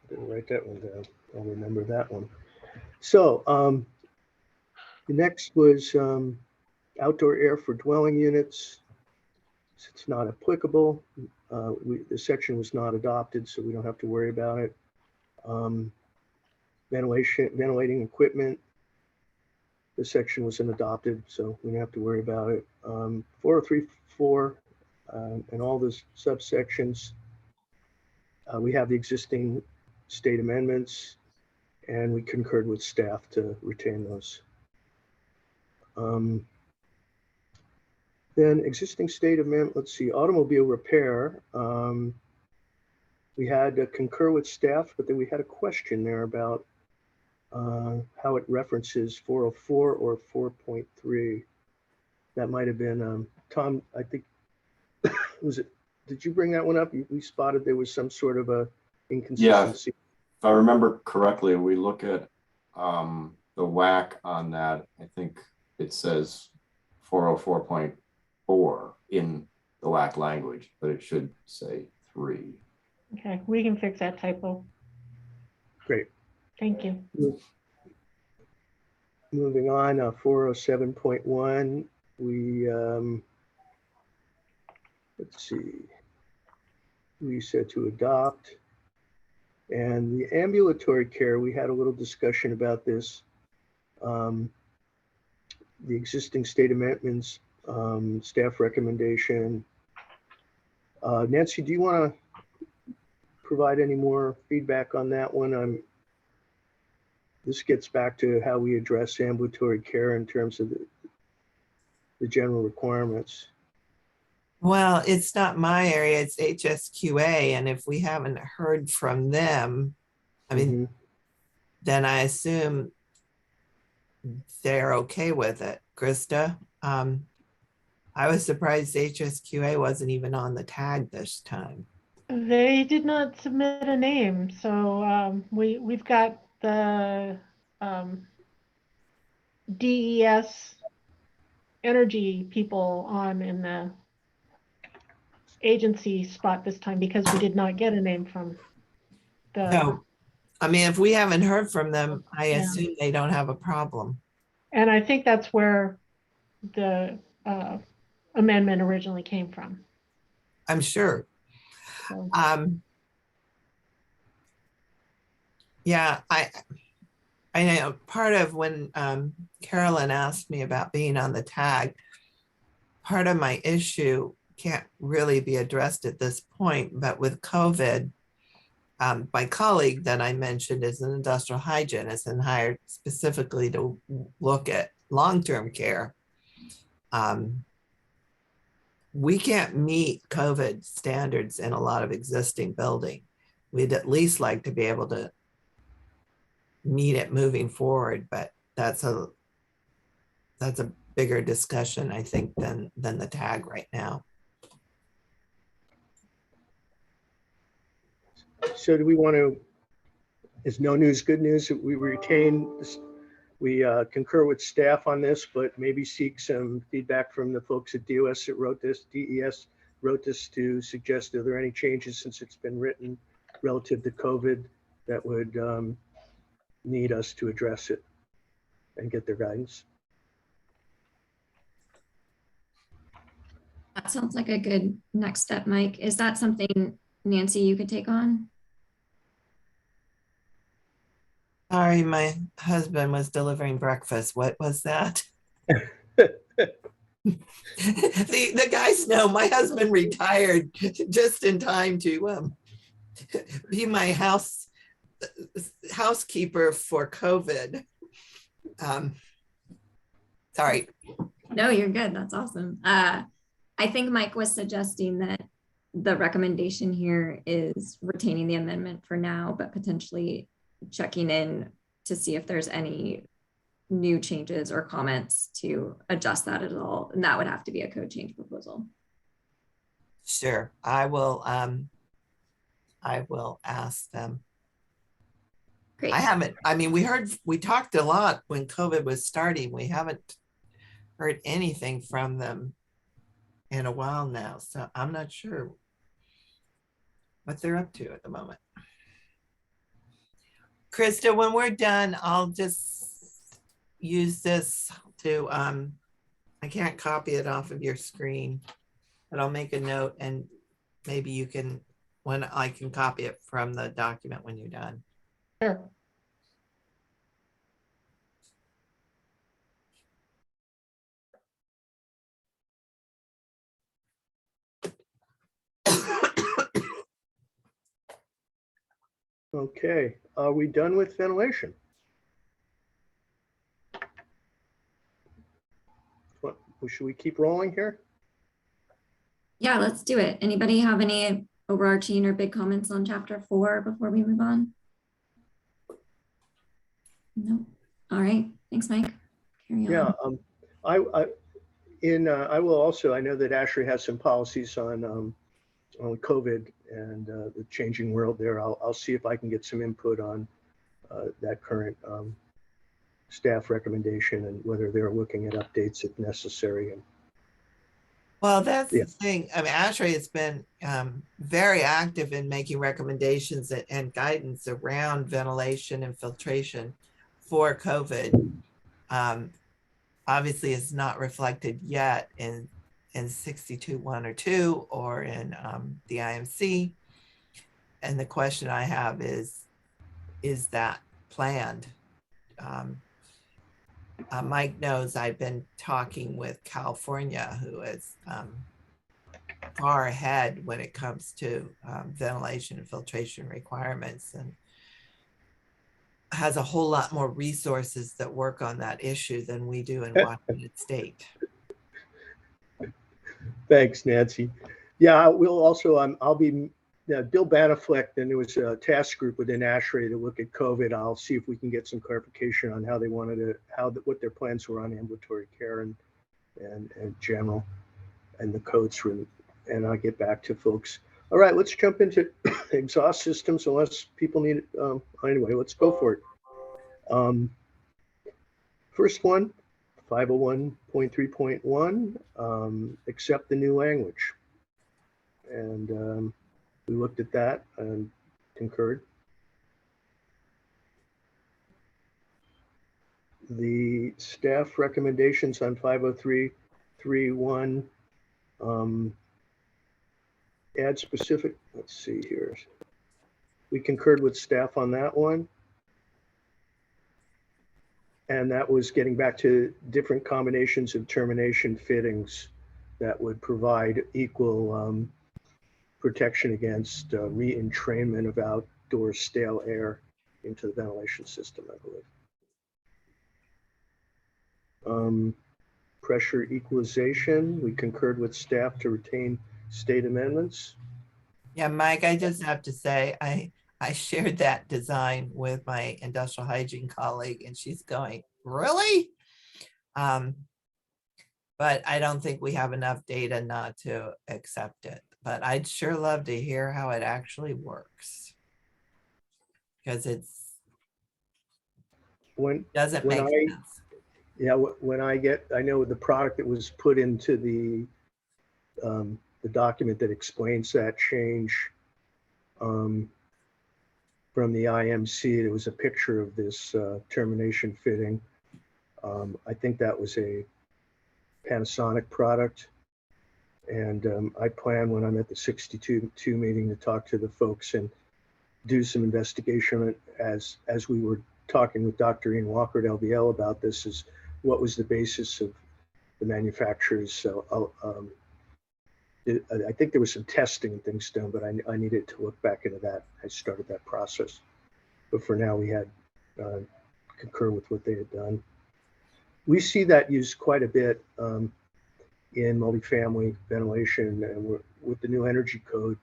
didn't write that one down. I'll remember that one. So the next was outdoor air for dwelling units. It's not applicable. The section was not adopted, so we don't have to worry about it. Ventilating equipment. The section wasn't adopted, so we don't have to worry about it. 4034 and all the subsections. We have the existing state amendments, and we concurred with staff to retain those. Then existing state amendment, let's see, automobile repair. We had to concur with staff, but then we had a question there about how it references 404 or 4.3. That might have been, Tom, I think, was it, did you bring that one up? We spotted there was some sort of a inconsistency. If I remember correctly, we look at the WAC on that. I think it says 404.4 in the WAC language, but it should say 3. Okay, we can fix that typo. Great. Thank you. Moving on, 407.1, we, let's see, we said to adopt. And the ambulatory care, we had a little discussion about this. The existing state amendments, staff recommendation. Nancy, do you want to provide any more feedback on that one? This gets back to how we address ambulatory care in terms of the general requirements. Well, it's not my area, it's HSQA. And if we haven't heard from them, I mean, then I assume they're okay with it. Krista, I was surprised HSQA wasn't even on the tag this time. They did not submit a name, so we've got the DES energy people on in the agency spot this time because we did not get a name from the. No, I mean, if we haven't heard from them, I Yeah. assume they don't have a problem. And I think that's where the amendment originally came from. I'm sure. So. Yeah, I know part of when Carolyn asked me about being on the tag, part of my issue can't really be addressed at this point, but with COVID, my colleague that I mentioned is an industrial hygienist and hired specifically to look at long-term care. We can't meet COVID standards in a lot of existing building. We'd at least like to be able to meet it moving forward, but that's a bigger discussion, I think, than the tag right now. So do we want to, is no news good news? We retain this, we concur with staff on this, but maybe seek some feedback from the folks at DES that wrote this, to suggest, are there any changes since it's been written relative to COVID that would need us to address it and get their guidance? That sounds like a good next step, Mike. Is that something, Nancy, you could take on? Sorry, my husband was delivering breakfast. What was that? The guys know my husband retired just in time to be my housekeeper for COVID. Sorry. No, you're good. That's awesome. I think Mike was suggesting that the recommendation here is retaining the amendment for now, but potentially checking in to see if there's any new changes or comments to adjust that at all. And that would have to be a code change proposal. Sure, I will ask them. Great. I mean, we talked a lot when COVID was starting. We haven't heard anything from them in a while now. So I'm not sure what they're up to at the moment. Krista, when we're done, I'll just use this to, I can't copy it off of your screen, but I'll make a note and maybe you can, when I can copy it from the document when you're done. Sure. Okay, are we done with ventilation? What, should we keep rolling here? Yeah, let's do it. Anybody have any overarching or big comments on chapter 4 before we move on? No. All right. Thanks, Mike. Carry on. Yeah, I will also, I know that Ashley has some policies on COVID and the changing world there. I'll see if I can get some input on that current staff recommendation and whether they're looking at updates if necessary. And Well, that's Yeah. the thing. I mean, ASHRAE has been very active in making recommendations and guidance around ventilation and filtration for COVID. Obviously, it's not reflected yet in 62.1 or 2 or in the IMC. And the question I have is that planned? Mike knows I've been talking with California, who is far ahead when it comes to ventilation and filtration requirements, and has a whole lot more resources that work on that issue than we do in Washington State. Thanks, Nancy. Yeah, we'll also, I'll be, Bill Banafleck, and there was a task group within ASHRAE to look at COVID. I'll see if we can get some clarification on how they wanted to, what their plans were on ambulatory care and general and the codes for, and I'll get back to folks. All right, let's jump into exhaust systems unless people need it. Anyway, let's go for it. First one, 501.3.1, accept the new language. And we looked at that and concurred. The staff recommendations on 503.3.1 add specific, let's see here. We concurred with staff on that one. And that was getting back to different combinations of termination fittings that would provide equal protection against re-entrainment of outdoor stale air into the ventilation system, I believe. Pressure equalization, we concurred with staff to retain state amendments. Yeah, Mike, I just have to say, I shared that design with my industrial hygiene colleague and she's going, really? But I don't think we have enough data not to accept it. But I'd sure love to hear how it actually works. Because doesn't make sense. Yeah, when I know the product that was put into the document that explains that change from the IMC, there was a picture of this termination fitting. I think that was a Panasonic product. And I plan when I'm at the 62 meeting to talk to the folks and do some investigation as we were talking with Dr. Ian Walker at LVL about this, is what was the basis of the manufacturers. So I think there was some testing and things done, but I needed to look back into that. I started that process. But for now, we had concur with what they had done. We see that used quite a bit in multifamily ventilation, and with the new energy code,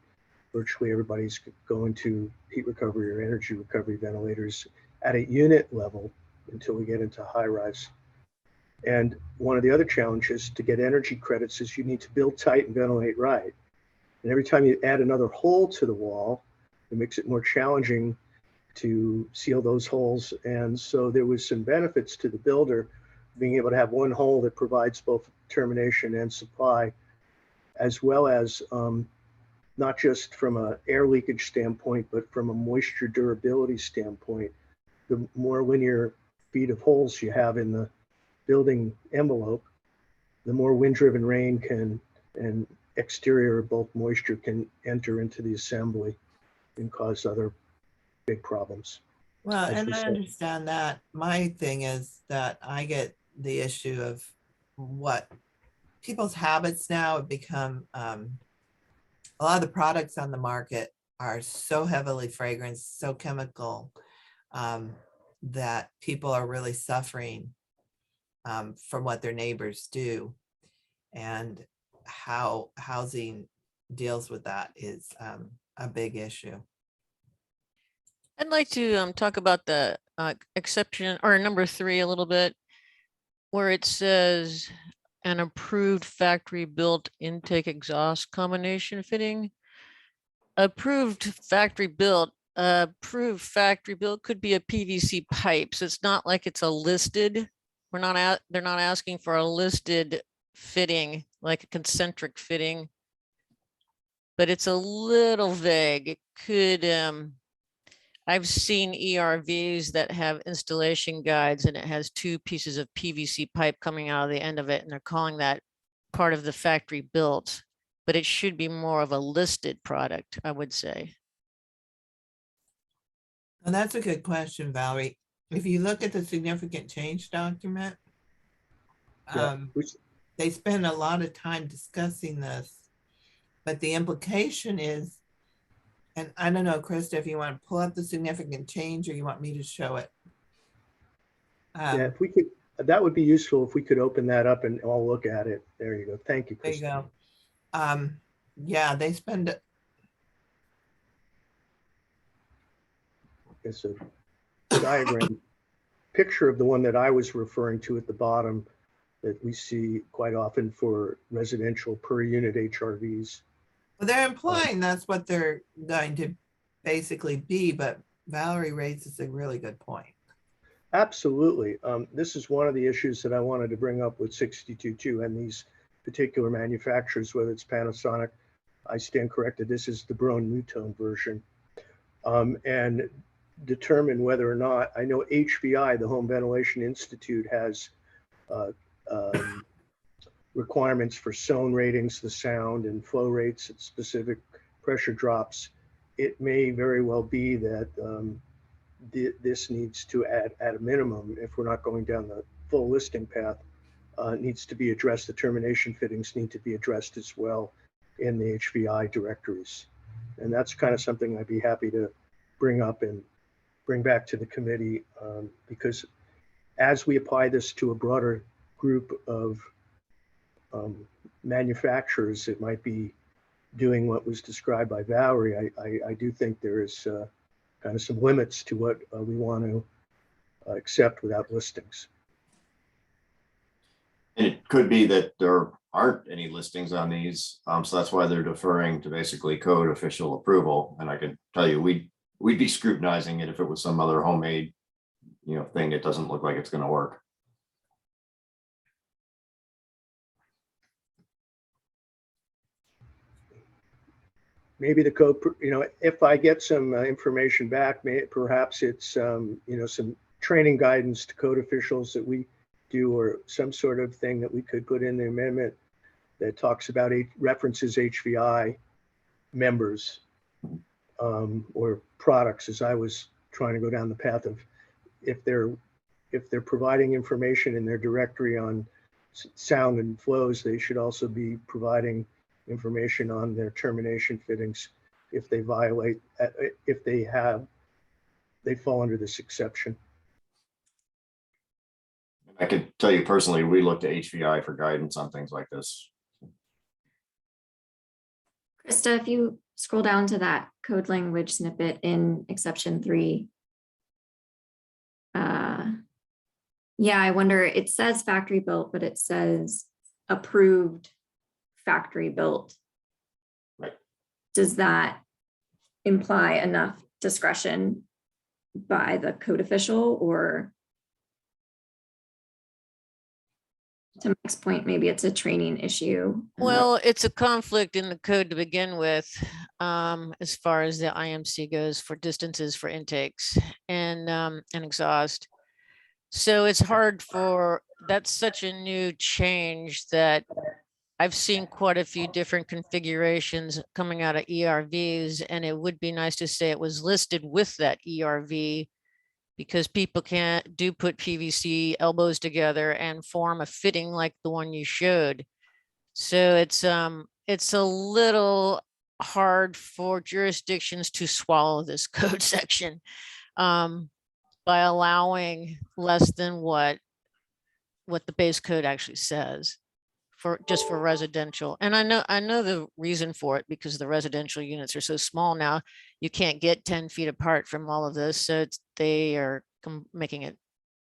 virtually everybody's going to heat recovery or energy recovery ventilators at a unit level until we get into high rise. And one of the other challenges to get energy credits is you need to build tight and ventilate right. And every time you add another hole to the wall, it makes it more challenging to seal those holes. And so there was some benefits to the builder being able to have one hole that provides both termination and supply, as well as not just from an air leakage standpoint, but from a moisture durability standpoint. The more linear feet of holes you have in the building envelope, the more wind-driven rain and exterior bulk moisture can enter into the assembly and cause other big problems. Well, as and we I said. understand that. My thing is that I get the issue of what people's habits now have become. A lot of the products on the market are so heavily fragranced, so chemical, that people are really suffering from what their neighbors do. And how housing deals with that is a big issue. I'd like to talk about the exception or number 3 a little bit, where it says an approved factory built intake exhaust combination fitting. Approved factory built could be a PVC pipe. So it's not like it's a listed. They're not asking for a listed fitting, like a concentric fitting, but it's a little vague. It could, I've seen ERVs that have installation guides and it has 2 pieces of PVC pipe coming out of the end of it, and they're calling that part of the factory built, but it should be more of a listed product, I would say. And that's a good question, Valerie. If you look at the significant change document, Yeah. they spend a lot of time discussing this, but the implication is, and I don't know, Krista, if you want to pull up the significant change or you want me to show it. Yeah, if we could, that would be useful if we could open that up and all look at it. There you go. Thank you, There you Krista. go. Yeah, they spend It's a diagram picture of the one that I was referring to at the bottom that we see quite often for residential per unit HRVs. Well, they're implying that's what they're going to basically be, but Valerie raises a really good point. Absolutely. This is one of the issues that I wanted to bring up with 62.2 and these particular manufacturers, whether it's Panasonic. I stand corrected. This is the Braun-Newton version. And determine whether or not, I know HVI, the Home Ventilation Institute, has requirements for zone ratings, the sound and flow rates at specific pressure drops. It may very well be that this needs to add, at a minimum, if we're not going down the full listing path, needs to be addressed. The termination fittings need to be addressed as well in the HVI directories. And that's kind of something I'd be happy to bring up and bring back to the committee, because as we apply this to a broader group of manufacturers, it might be doing what was described by Valerie. I do think there is kind of some limits to what we want to accept without listings. And it could be that there aren't any listings on these, so that's why they're deferring to basically code official approval. And I can tell you, we'd be scrutinizing it if it was some other homemade, thing that doesn't look like it's going to work. Maybe the code, if I get some information back, perhaps it's, some training guidance to code officials that we do, or some sort of thing that we could put in the amendment that talks about references HVI members or products, as I was trying to go down the path of, if they're providing information in their directory on sound and flows, they should also be providing information on their termination fittings if they violate, if they fall under this exception. I can tell you personally, we look to HVI for guidance on things like this. Krista, if you scroll down to that code language snippet in exception 3. Yeah, I wonder, it says factory built, but it says approved factory built. Right. does that imply enough discretion by the code official, or to Mike's point, maybe it's a training issue? Well, it's a conflict in the code to begin with, as far as the IMC goes for distances for intakes and exhaust. So it's hard for, that's such a new change that I've seen quite a few different configurations coming out of ERVs, and it would be nice to say it was listed with that ERV, because people do put PVC elbows together and form a fitting like the one you showed. So it's a little hard for jurisdictions to swallow this code section by allowing less than what the base code actually says for just for residential. And I know the reason for it, because the residential units are so small now, you can't get 10 feet apart from all of this. So they are making it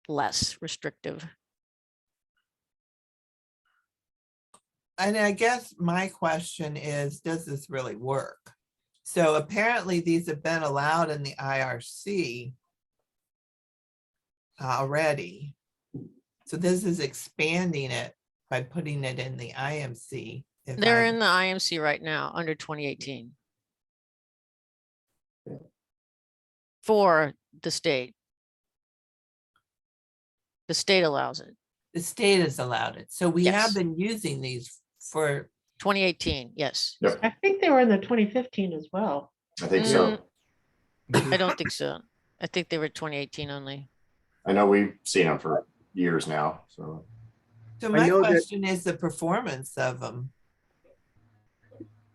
less restrictive. And I guess my question is, does this really work? So apparently these have been allowed in the IRC already. So this is expanding it by putting it in the IMC. They're in the IMC right now under 2018 for the state. The state allows it. The state has allowed it. So we have Yes. been using these for 2018, yes. Yep, I think they were in the 2015 as well. I think so. I don't think so. I think they were 2018 only. I know we've seen them for years now, so. So I my know that- question is the performance of them.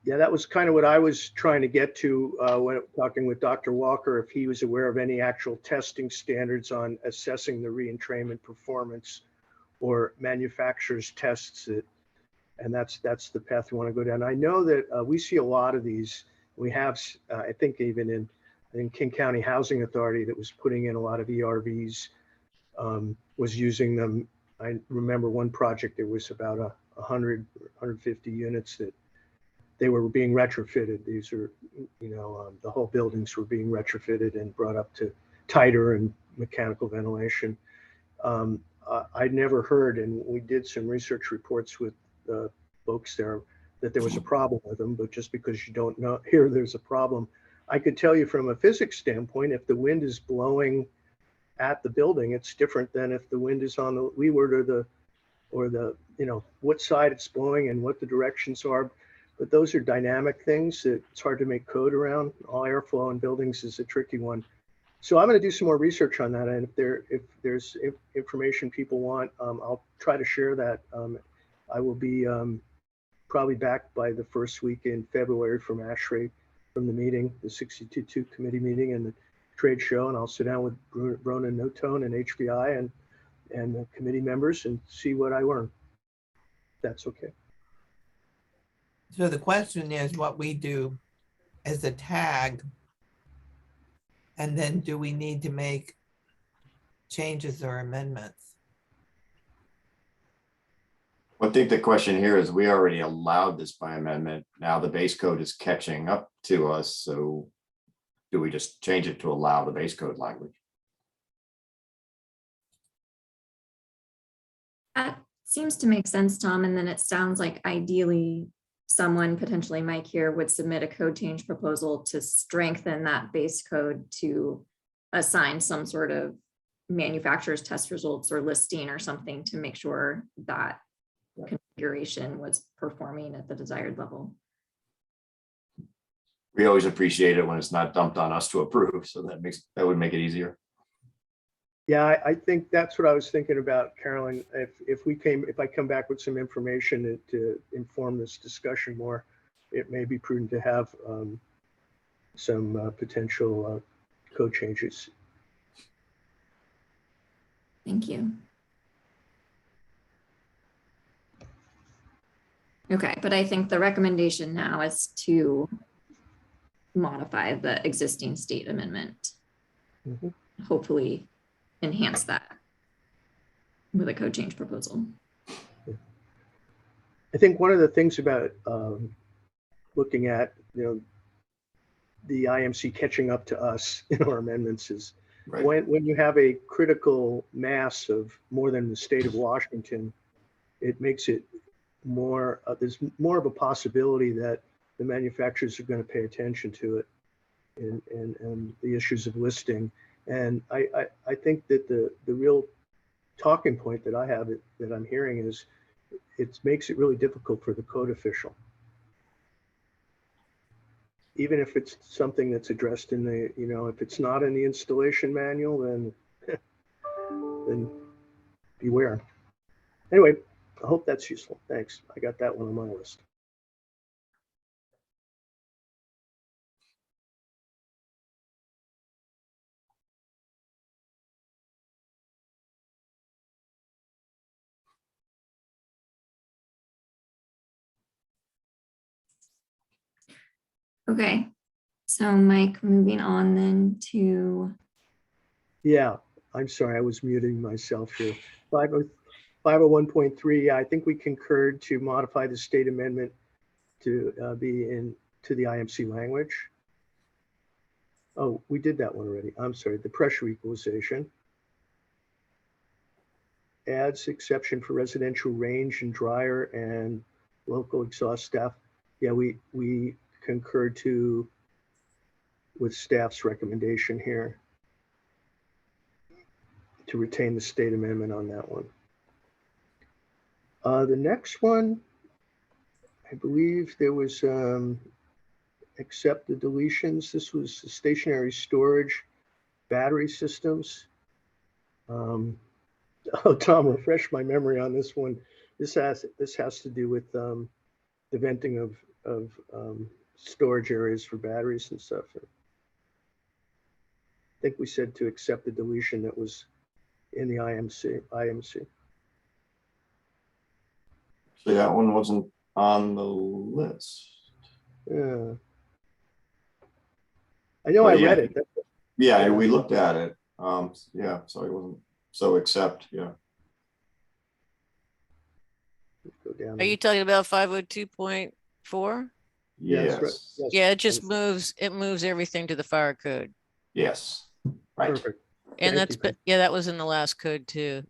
Yeah, that was kind of what I was trying to get to when talking with Dr. Walker, if he was aware of any actual testing standards on assessing the re-entrainment performance or manufacturers' tests it. And that's the path we want to go down. I know that we see a lot of these. We have, I think even in King County Housing Authority that was putting in a lot of ERVs, was using them. I remember one project, there was about 100, 150 units that they were being retrofitted. These are, the whole buildings were being retrofitted and brought up to tighter and mechanical ventilation. I'd never heard, and we did some research reports with folks there, that there was a problem with them, but just because you don't know here, there's a problem. I could tell you from a physics standpoint, if the wind is blowing at the building, it's different than if the wind is on the leeward or the what side it's blowing and what the directions are. But those are dynamic things that it's hard to make code around. All airflow in buildings is a tricky one. So I'm going to do some more research on that. And if there's information people want, I'll try to share that. I will be probably back by the first week in February from ASHRAE, from the meeting, the 62 committee meeting and the trade show. And I'll sit down with Ronan Notone and HBI and the committee members and see what I learn. That's okay. So the question is what we do as a tag. And then do we need to make changes or amendments? I think the question here is, we already allowed this by amendment. Now the base code is catching up to us. So do we just change it to allow the base code language? That seems to make sense, Tom. And then it sounds like ideally someone, potentially Mike here, would submit a code change proposal to strengthen that base code to assign some sort of manufacturer's test results or listing or something to make sure that configuration was performing at the desired level. We always appreciate it when it's not dumped on us to approve. So that would make it easier. Yeah, I think that's what I was thinking about, Carolyn. If I come back with some information to inform this discussion more, it may be prudent to have some potential code changes. Thank you. Okay, but I think the recommendation now is to modify the existing state amendment. Hopefully enhance that with a code change proposal. I think one of the things about looking at the IMC catching up to us in our amendments is Right. when you have a critical mass of more than the state of Washington, it makes it more, there's more of a possibility that the manufacturers are going to pay attention to it and the issues of listing. And I think that the real talking point that I have that I'm hearing is it makes it really difficult for the code official. Even if it's something that's addressed in the, you know, if it's not in the installation manual, then then beware. Anyway, I hope that's useful. Thanks. I got that one on my list. Okay, so Mike, moving on then to, Yeah, I'm sorry, I was muting myself here. 501.3, I think we concurred to modify the state amendment to be to the IMC language. Oh, we did that one already. I'm sorry, the pressure equalization. Adds exception for residential range and dryer and local exhaust staff. Yeah, we concurred with staff's recommendation here to retain the state amendment on that one. The next one, I believe there was accept the deletions. This was stationary storage, battery systems. Oh, Tom, refresh my memory on this one. This has to do with the venting of storage areas for batteries and stuff. I think we said to accept the deletion that was in the IMC. So that one wasn't on the list. Yeah. I know But I yeah. read it. Yeah, we looked at it. Yeah, so it wasn't, so accept, yeah. Go down. Are you talking about 502.4? Yeah, that's right. Yes, Yes. Yeah, it moves everything to the fire code. yes, right. Perfect. And Thank that's, you. yeah, that was in the last code too.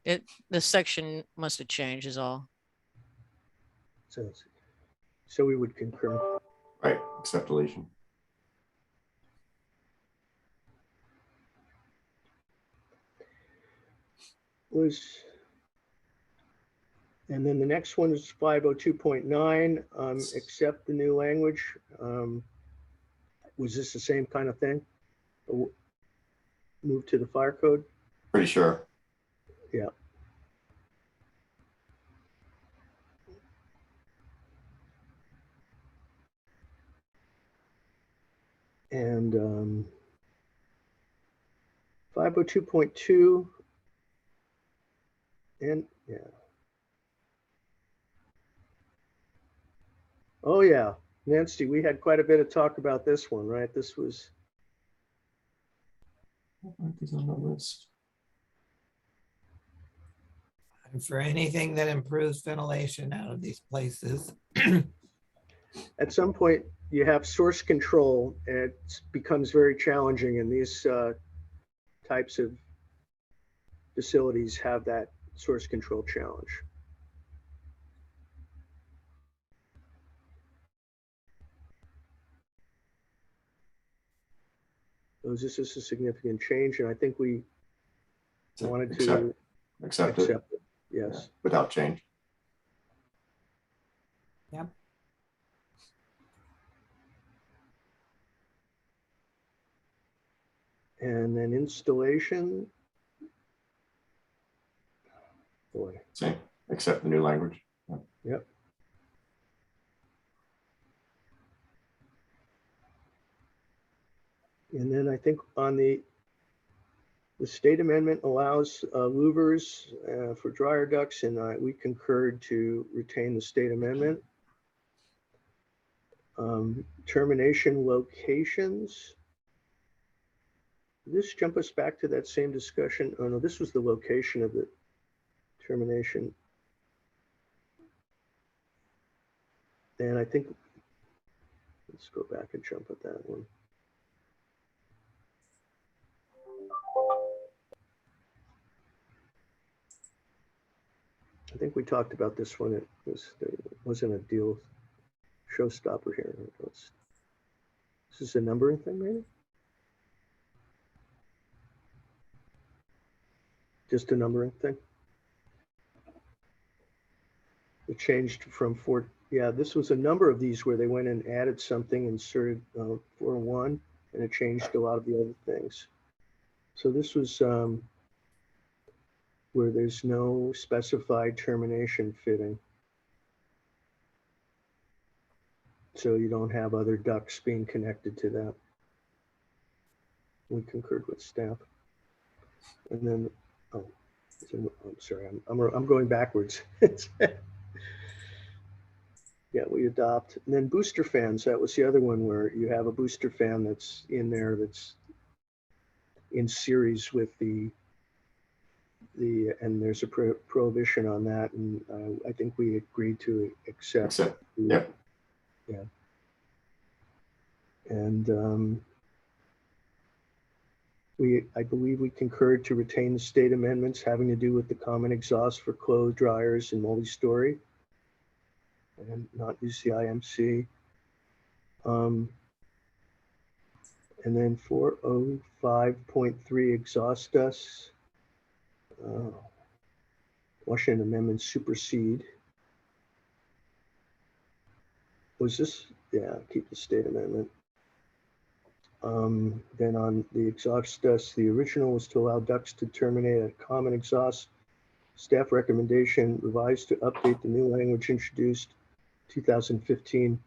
The section must have changed is all. So we would concur. Right, accept deletion. And then the next one is 502.9, accept the new language. Was this the same kind of thing? Move to the fire code? Pretty sure. Yeah. And 502.2, and yeah. Oh yeah, Nancy, we had quite a bit of talk about this one, right? This was. Aren't these on the list? And for anything that improves ventilation out of these places. At some point, you have source control, and it becomes very challenging, and these types of facilities have that source control challenge. So this is a significant change, and I think we wanted to accept accept it. it. Yes. Yeah, without change. Yep. And then installation. Boy. Same, accept the new language. Yeah. Yep. And then I think on the state amendment allows louvers for dryer ducts, and we concurred to retain the state amendment. Termination locations. Did this jump us back to that same discussion? Oh no, this was the location of the termination. And I think, let's go back and jump at that one. I think we talked about this one. There wasn't a deal showstopper here. Is this a numbering thing, maybe? Just a numbering thing? It changed from 4. Yeah, this was a number of these where they went and added something, inserted 401, and it changed a lot of the other things. So this was where there's no specified termination fitting. So you don't have other ducts being connected to that. We concurred with staff. And then, oh, I'm sorry, I'm going backwards. Yeah, we adopt. And then booster fans, that was the other one where you have a booster fan that's in there that's in series with the and there's a prohibition on that. And I think we agreed to accept. Yeah. Yeah. And I believe we concurred to retain the state amendments having to do with the common exhaust for clothes dryers and multi-story, and not use the IMC. And then 405.3 exhaust dust. Washington amendments supersede. Was this? Yeah, keep the state amendment. Then on the exhaust dust, the original was to allow ducts to terminate at common exhaust. Staff recommendation revised to update the new language introduced 2015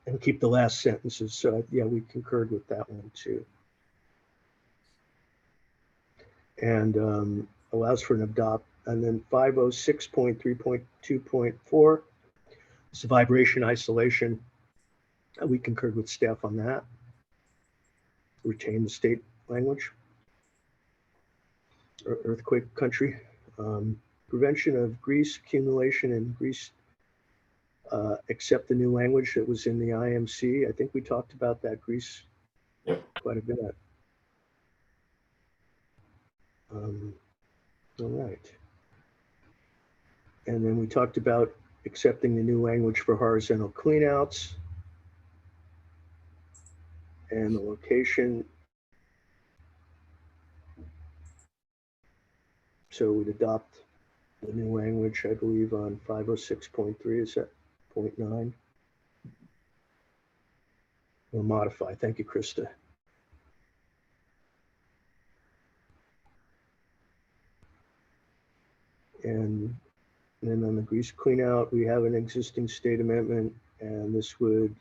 and keep the last sentences. So yeah, we concurred with that one too. And allows for an adopt. And then 506.3.2.4 is vibration isolation. We concurred with staff on that. Retain the state language. Earthquake country. Prevention of grease accumulation and grease, except the new language that was in the IMC. I think we talked about that grease quite a bit. All right. And then we talked about accepting the new language for horizontal cleanouts and the location. So we'd adopt the new language, I believe, on 506.3, is that 0.9? Or modify. Thank you, Krista. And then on the grease cleanout, we have an existing state amendment, and this would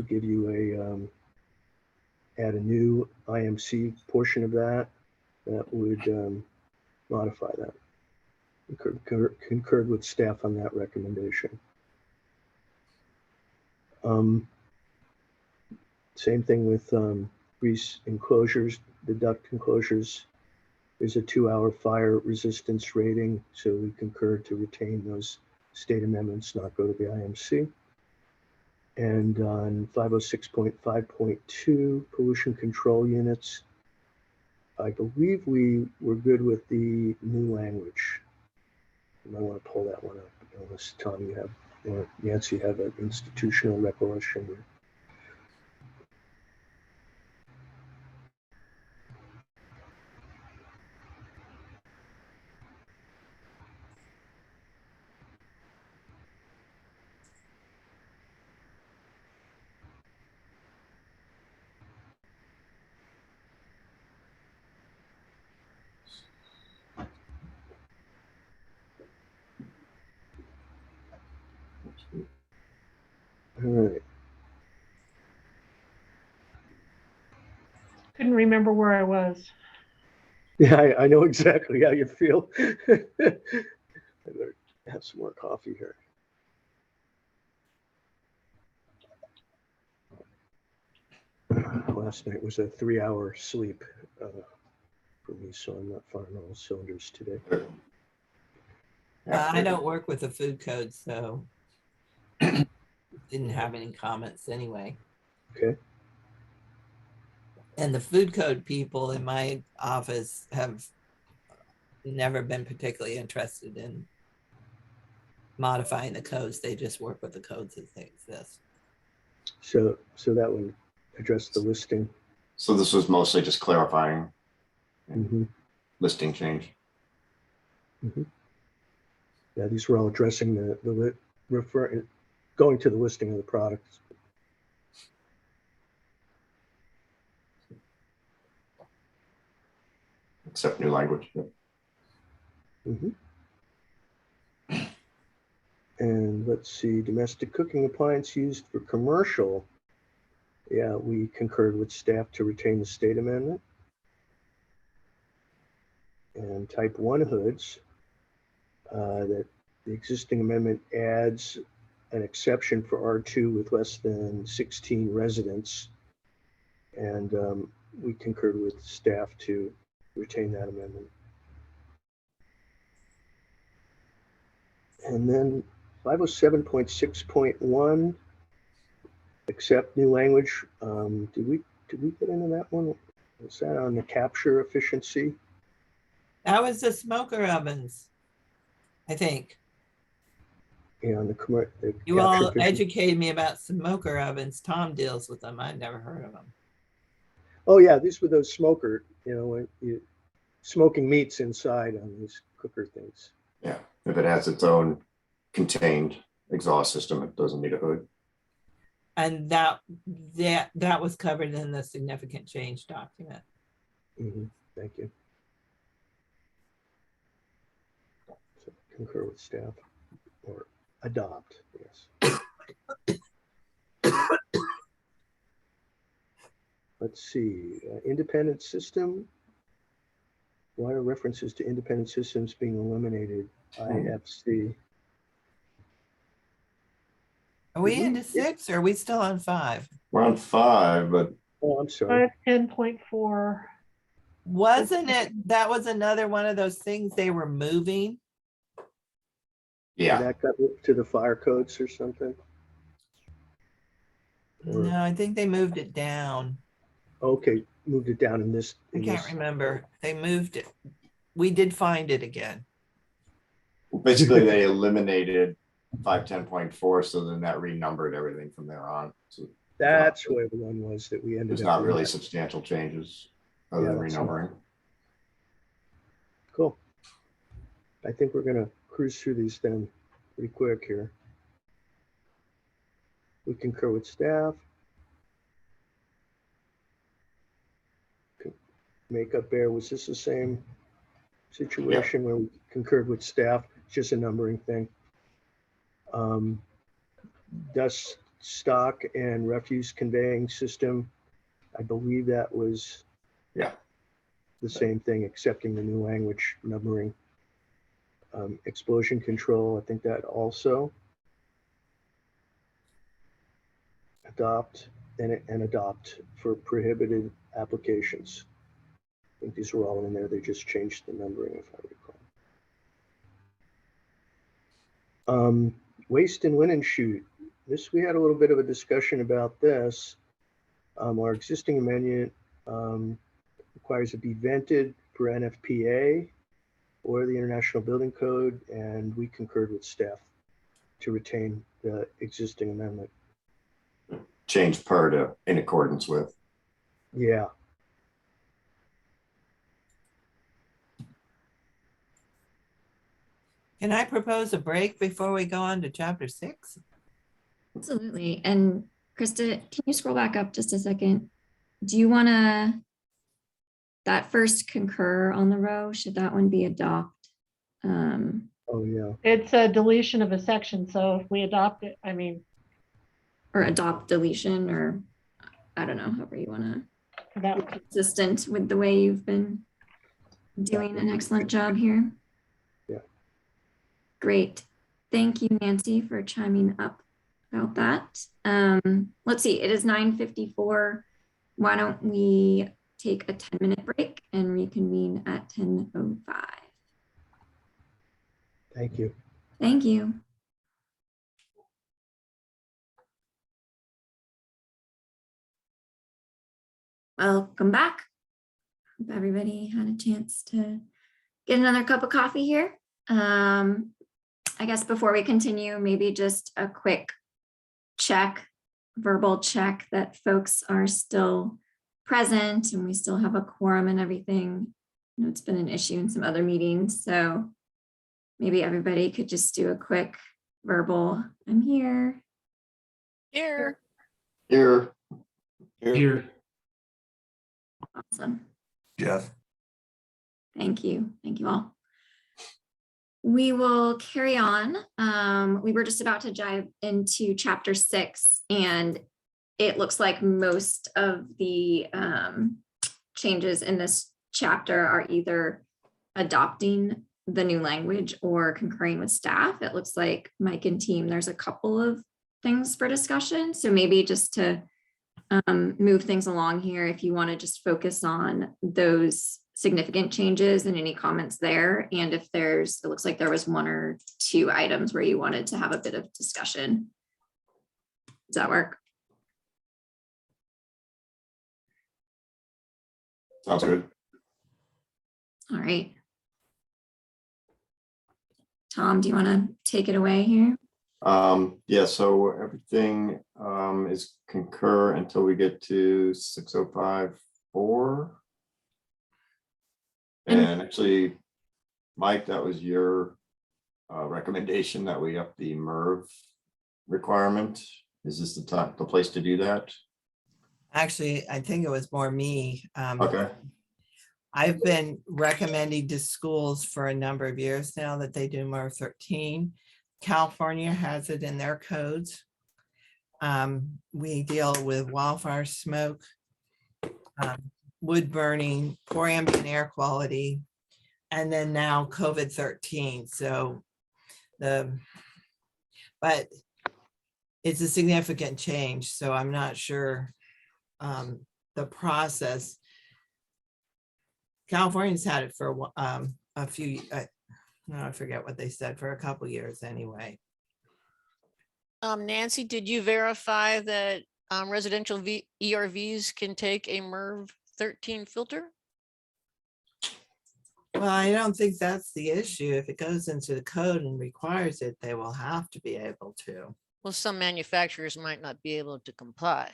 give you a add a new IMC portion of that would modify that. Concurred with staff on that recommendation. Same thing with grease enclosures, the duct enclosures. There's a 2-hour fire resistance rating, so we concur to retain those state amendments, not go to the IMC. And on 506.5.2, pollution control units, I believe we were good with the new language. You might want to pull that one up, unless Tom, you have, or Nancy, have an institutional recollection. All right. Couldn't remember where I was. Yeah, I know exactly how you feel. I better have some more coffee here. Last night was a 3-hour sleep for me, so I'm not firing all cylinders today. I don't work with the food code, so didn't have any comments anyway. Okay. And the food code people in my office have never been particularly interested in modifying the codes. They just work with the codes as they exist. So that would address the listing. So this was mostly just clarifying Mhm, listing change. mhm. Yeah, these were all addressing going to the listing of the products. Except new language. Yeah. Mhm. And let's see, domestic cooking appliance used for commercial. Yeah, we concurred with staff to retain the state amendment. And type 1 hoods, that the existing amendment adds an exception for R2 with less than 16 residents. And we concurred with staff to retain that amendment. And then 507.6.1, accept new language. Did we get into that one? Was that on the capture efficiency? That was the smoker ovens, I think. Yeah, on the You capture all efficiency. educated me about smoker ovens. Tom deals with them. I'd never heard of them. Oh yeah, these were those smoker, when you smoking meats inside on these cooker things. Yeah. If it has its own contained exhaust system, it doesn't need a hood. And that was covered in the significant change document. Mm-hmm. Thank you. So concur with staff or adopt, yes. Let's see, independent system. Why are references to independent systems being eliminated? IFC. Are we into 6 or are we still on 5? We're on 5, but Oh, I'm sorry. 10.4. Wasn't it, that was another one of those things they were moving? yeah. Did that got to the fire codes or something? Or- No, I think they moved it down. Okay, moved it down in this. I can't remember. They moved it. We did find it again. Basically, they eliminated 510.4, so then that renumbered everything from there on. So That's where the one was that we ended there's up. not really with. substantial changes other Yeah, than that's not- renumbering. Cool. I think we're gonna cruise through these then pretty quick here. We concur with staff. Makeup bear, was this the same situation where we concurred with staff, just a numbering thing? Dust stock and refuse conveying system, I believe that was the same thing, accepting the new language numbering. Explosion control, I think that also. Adopt and adopt for prohibited applications. I think these were all in there. They just changed the numbering, if I recall. Waste and linen chute. This, we had a little bit of a discussion about this. Our existing amendment requires it be vented for NFPA or the International Building Code, and we concurred with staff to retain the existing amendment. Change per to in accordance with. Yeah. Can I propose a break before we go on to chapter 6? Absolutely. And Krista, can you scroll back up just a second? Do you want to, that first concur on the row, should that one be adopt? Oh, yeah. It's a deletion of a section. So if we adopt it, Or adopt deletion, or I don't know, however you want to that be consistent with the way you've been doing an excellent job here. Yeah. Great. Thank you, Nancy, for chiming up about that. Let's see, it is 9:54. Why don't we take a 10-minute break and reconvene at 10:05. Thank you. Thank you. Welcome back. Hope everybody had a chance to get another cup of coffee here. I guess before we continue, maybe just a quick check, verbal check that folks are still present and we still have a quorum and everything. I know it's been an issue in some other meetings, so maybe everybody could just do a quick verbal, I'm here. Here. Here. Here. Awesome. Jeff. Thank you. Thank you all. We will carry on. We were just about to dive into chapter 6, and it looks like most of the changes in this chapter are either adopting the new language or concurring with staff. It looks like Mike and team, there's a couple of things for discussion. So maybe just to move things along here, if you want to just focus on those significant changes and any comments there. And if there's, it looks like there was 1 or 2 items where you wanted to have a bit of discussion. Does that work? Sounds good. All right. Tom, do you want to take it away here? Yeah, so everything is concur until we get to 6054. And actually, Mike, that was your recommendation that we up the MERV requirement. Is this the place to do that? Actually, I think it was more me. Okay. I've been recommending to schools for a number of years now that they do MERV 13. California has it in their codes. We deal with wildfire smoke, wood burning, poor ambient air quality, and then now COVID-13. So but it's a significant change. So I'm not sure the process. California's had it for a few, I forget what they said, for a couple of years anyway. Nancy, did you verify that residential ERVs can take a MERV 13 filter? Well, I don't think that's the issue. If it goes into the code and requires it, they will have to be able to. Well, some manufacturers might not be able to comply.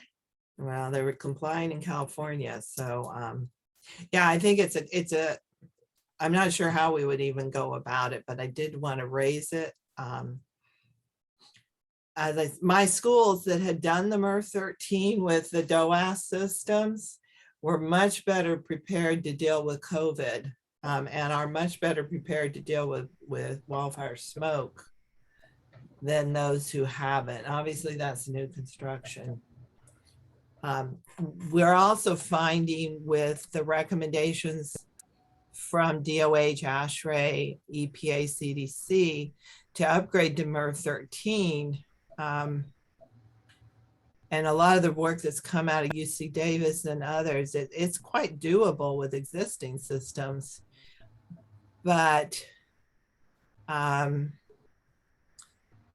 Well, they were complying in California. So yeah, I think I'm not sure how we would even go about it, but I did want to raise it. My schools that had done the MERV 13 with the DOAS systems were much better prepared to deal with COVID and are much better prepared to deal with wildfire smoke than those who haven't. Obviously, that's new construction. We're also finding with the recommendations from DOH, ASHRAE, EPA, CDC to upgrade to MERV 13. And a lot of the work that's come out of UC Davis and others, it's quite doable with existing systems. But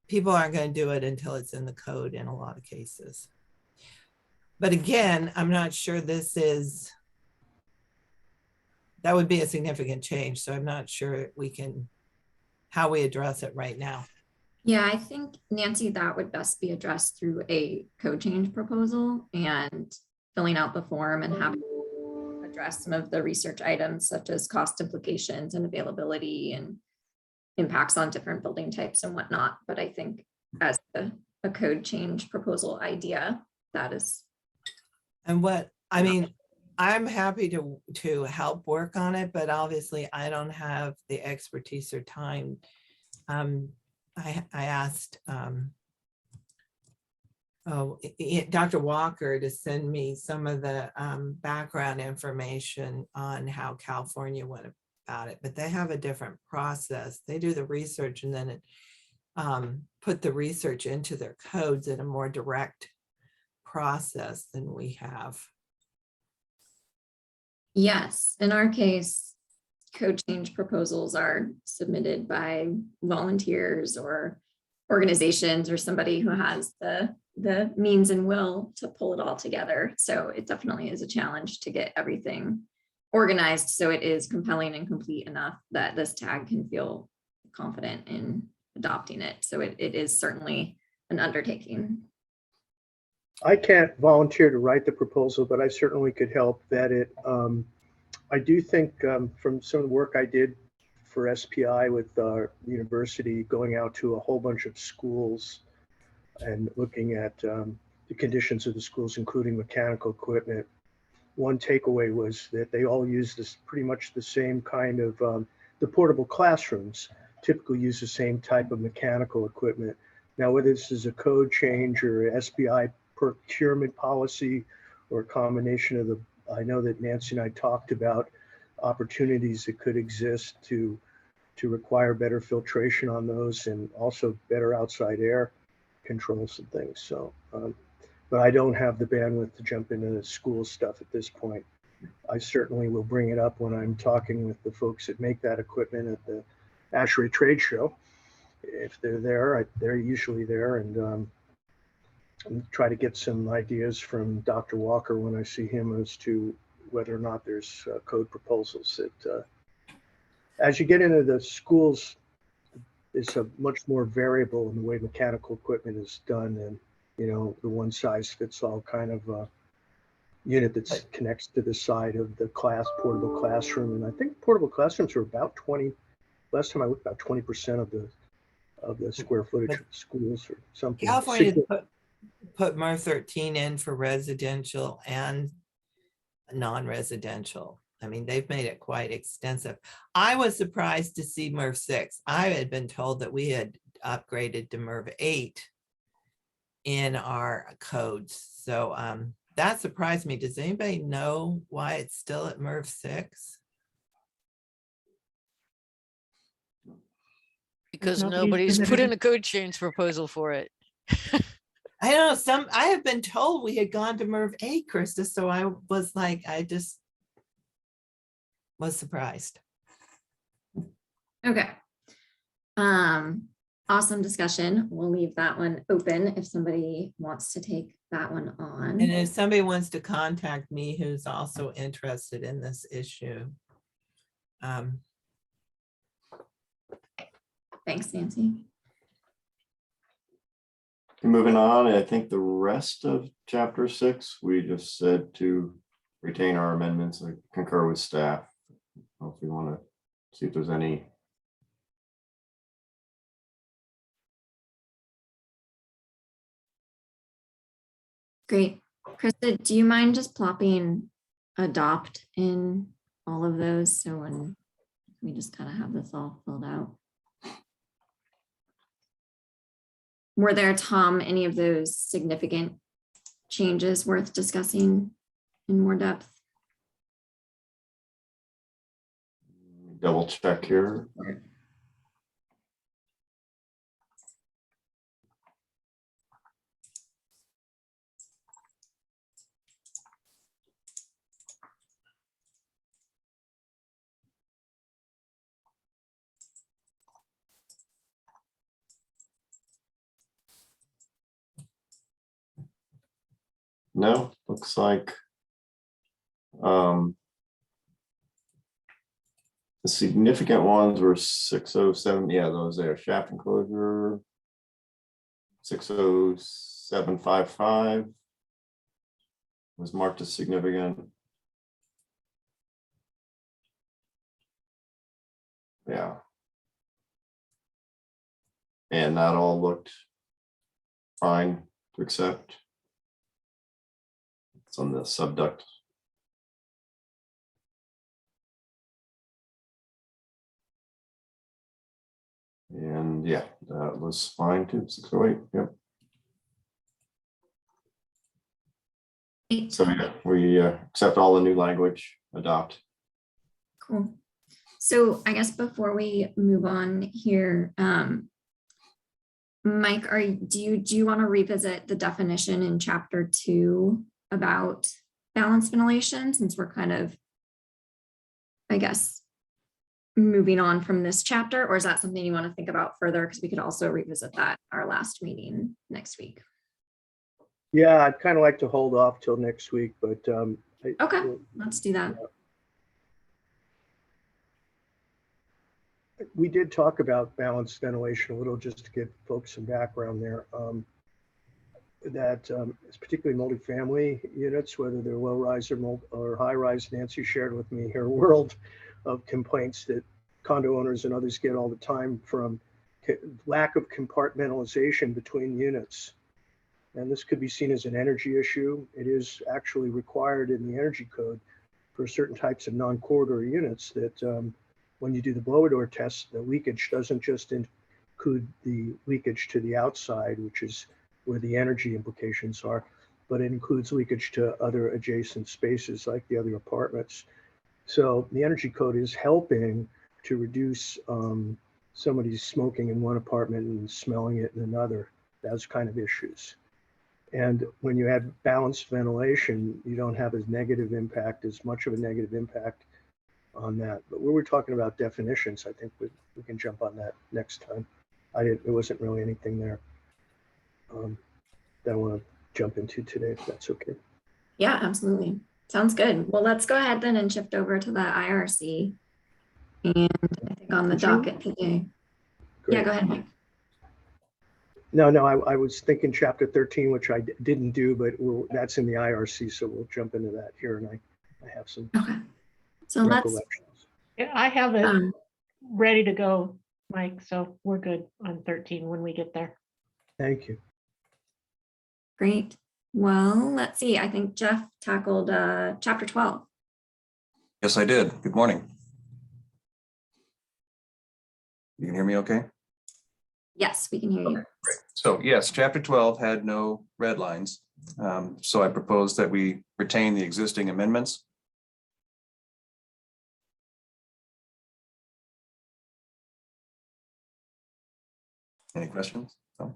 people aren't going to do it until it's in the code in a lot of cases. But again, I'm not sure that would be a significant change. So I'm not sure how we address it right now. Yeah, I think, Nancy, that would best be addressed through a code change proposal and filling out the form and having to address some of the research items such as cost implications and availability and impacts on different building types and whatnot. But I think as a code change proposal idea, that is. And I'm happy to help work on it, but obviously I don't have the expertise or time. I asked Dr. Walker to send me some of the background information on how California went about it, but they have a different process. They do the research and then put the research into their codes in a more direct process than we have. Yes, in our case, code change proposals are submitted by volunteers or organizations or somebody who has the means and will to pull it all together. So it definitely is a challenge to get everything organized so it is compelling and complete enough that this tag can feel confident in adopting it. So it is certainly an undertaking. I can't volunteer to write the proposal, but I certainly could help vet it. I do think from some of the work I did for SPI with our university, going out to a whole bunch of schools and looking at the conditions of the schools, including mechanical equipment, one takeaway was that they all use this pretty much the same kind of, the portable classrooms typically use the same type of mechanical equipment. Now, whether this is a code change or SBI procurement policy or a combination of the, I know that Nancy and I talked about opportunities that could exist to require better filtration on those and also better outside air controls and things. So, but I don't have the bandwidth to jump into the school stuff at this point. I certainly will bring it up when I'm talking with the folks that make that equipment at the ASHRAE trade show. If they're there, they're usually there, and try to get some ideas from Dr. Walker when I see him as to whether or not there's code proposals that, as you get into the schools, it's a much more variable in the way mechanical equipment is done than, you know, the one size fits all kind of unit that connects to the side of the portable classroom. And I think portable classrooms are about 20, last time I looked, about 20% of the square footage of schools or something. California put MER 13 in for residential and non-residential. I mean, they've made it quite extensive. I was surprised to see MER 6. I had been told that we had upgraded to MER 8 in our codes. So that surprised me. Does anybody know why it's still at MER 6? Because Nobody's nobody's put submitted in a code change proposal for it. I don't know, I have been told we had gone to MERV 8, Krista, so I was like, I just was surprised. Okay. Awesome discussion. We'll leave that one open if somebody wants to take that one on. And if somebody wants to contact me who's also interested in this issue. Thanks, Nancy. Moving on, I think the rest of chapter 6, we just said to retain our amendments and concur with staff. If we want to see if there's any. Great. Krista, do you mind just plopping adopt in all of those? So when we just kind of have this all filled out. Were there, Tom, any of those significant changes worth discussing in more depth? Double check here. No, looks like the significant ones were 607. Yeah, those there. Shaft enclosure 60755 was marked as significant. Yeah. And that all looked fine to accept. It's on the subduct. And yeah, that was fine too. 608. Yep. So yeah, we accept all the new language, adopt. Cool. So I guess before we move on here, Mike, do you want to revisit the definition in chapter 2 about balanced ventilation, since we're kind of, I guess, moving on from this chapter, or is that something you want to think about further? Because we could also revisit that our last meeting next week. Yeah, I'd kind of like to hold off till next week, but Okay, let's do that. we did talk about balanced ventilation a little, just to give folks some background there. It's particularly multifamily units, whether they're low-rise or high-rise. Nancy shared with me her world of complaints that condo owners and others get all the time from lack of compartmentalization between units. And this could be seen as an energy issue. It is actually required in the energy code for certain types of non-corridor units that when you do the blower door test, the leakage doesn't just include the leakage to the outside, which is where the energy implications are, but it includes leakage to other adjacent spaces like the other apartments. So the energy code is helping to reduce somebody smoking in one apartment and smelling it in another, those kind of issues. And when you have balanced ventilation, you don't have as much of a negative impact on that. But we were talking about definitions. I think we can jump on that next time. There wasn't really anything there that I want to jump into today, if that's okay. Yeah, absolutely. Sounds good. Well, let's go ahead then and shift over to the IRC. And I think on the docket today. Great. Yeah, go ahead, Mike. No, I was thinking chapter 13, which I didn't do, but that's in the IRC, so we'll jump into that here, and I have some Okay. So let's, recollections. Yeah, I have it ready to go, Mike, so we're good on 13 when we get there. Thank you. great. Well, let's see. I think Jeff tackled chapter 12. Yes, I did. Good morning. You can hear me okay? Yes, we can hear you. Okay, great. So yes, chapter 12 had no red lines. So I propose that we retain the existing amendments. Any questions? No?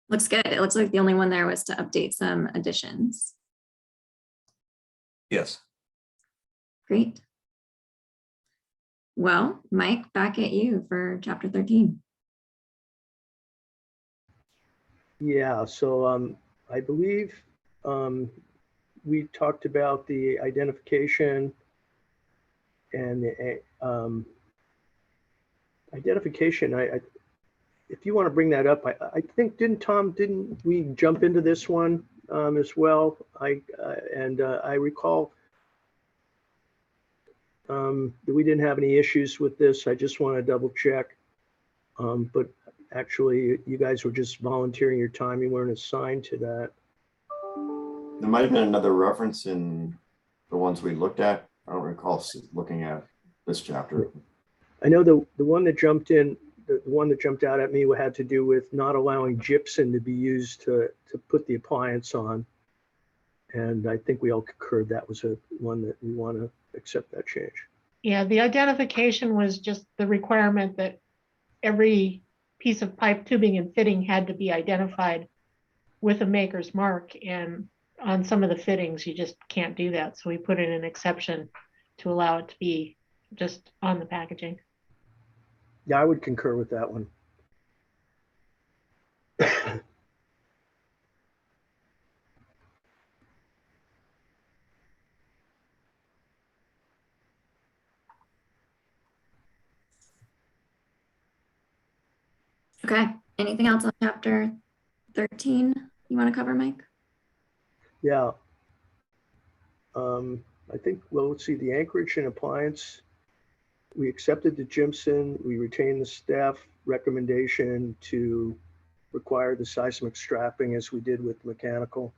Looks good. It looks like the only one there was to update some additions. Yes. Great. Well, Mike, back at you for chapter 13. Yeah, so I believe we talked about the identification and the identification. If you want to bring that up, I think, didn't we jump into this one as well? I recall that we didn't have any issues with this. I just want to double check. But actually, you guys were just volunteering your time. You weren't assigned to that. There might have been another reference in the ones we looked at. I don't recall looking at this chapter. I know the one that jumped in, the one that jumped out at me had to do with not allowing gypsum to be used to put the appliance on. And I think we all concurred that was one that we want to accept that change. Yeah, the identification was just the requirement that every piece of pipe, tubing, and fitting had to be identified with a maker's mark. And on some of the fittings, you just can't do that. So we put in an exception to allow it to be just on the packaging. Yeah, I would concur with that one. Okay. Anything else on chapter 13 you want to cover, Mike? Yeah. I think, well, let's see, the anchorage and appliance, we accepted the Jimson, we retained the staff recommendation to require the seismic strapping as we did with mechanical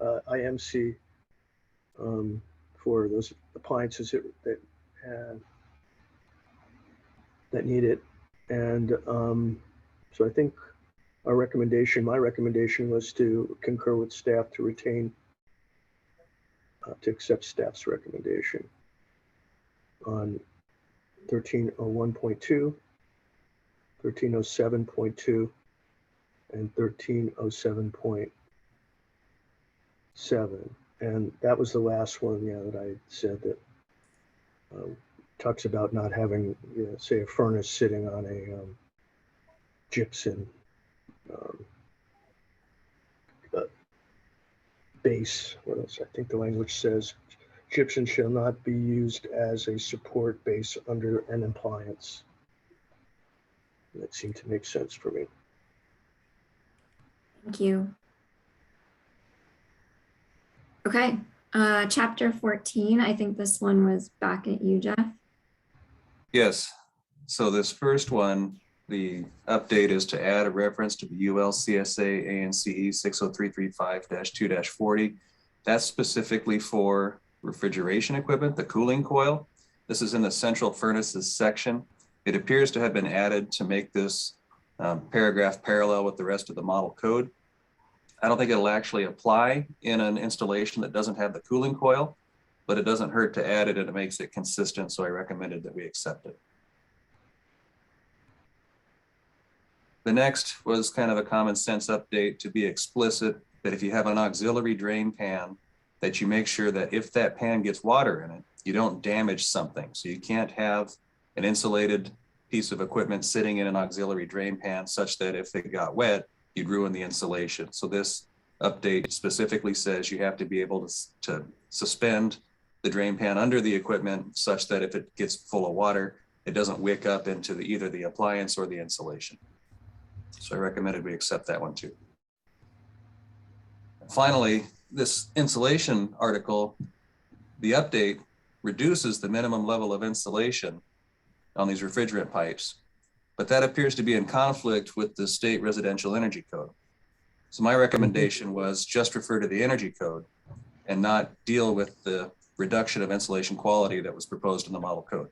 IMC for those appliances that need it. And so I think my recommendation was to concur with staff to retain, to accept staff's recommendation on 1301.2, 1307.2, and 1307.7. And that was the last one, yeah, that I said that talks about not having, say, a furnace sitting on a gypsum base. What else? I think the language says gypsum shall not be used as a support base under an appliance. That seemed to make sense for me. Thank you. Okay, chapter 14. I think this one was back at you, Jeff. Yes. So this first one, the update is to add a reference to the ULCSA ANCE 60335-2-40. That's specifically for refrigeration equipment, the cooling coil. This is in the central furnaces section. It appears to have been added to make this paragraph parallel with the rest of the model code. I don't think it'll actually apply in an installation that doesn't have the cooling coil, but it doesn't hurt to add it and it makes it consistent. So I recommended that we accept it. The next was kind of a common sense update to be explicit that if you have an auxiliary drain pan, that you make sure that if that pan gets water in it, you don't damage something. So you can't have an insulated piece of equipment sitting in an auxiliary drain pan such that if it got wet, you'd ruin the insulation. So this update specifically says you have to be able to suspend the drain pan under the equipment such that if it gets full of water, it doesn't wick up into either the appliance or the insulation. So I recommended we accept that one too. Finally, this insulation article, the update reduces the minimum level of insulation on these refrigerant pipes, but that appears to be in conflict with the state residential energy code. So my recommendation was just refer to the energy code and not deal with the reduction of insulation quality that was proposed in the model code.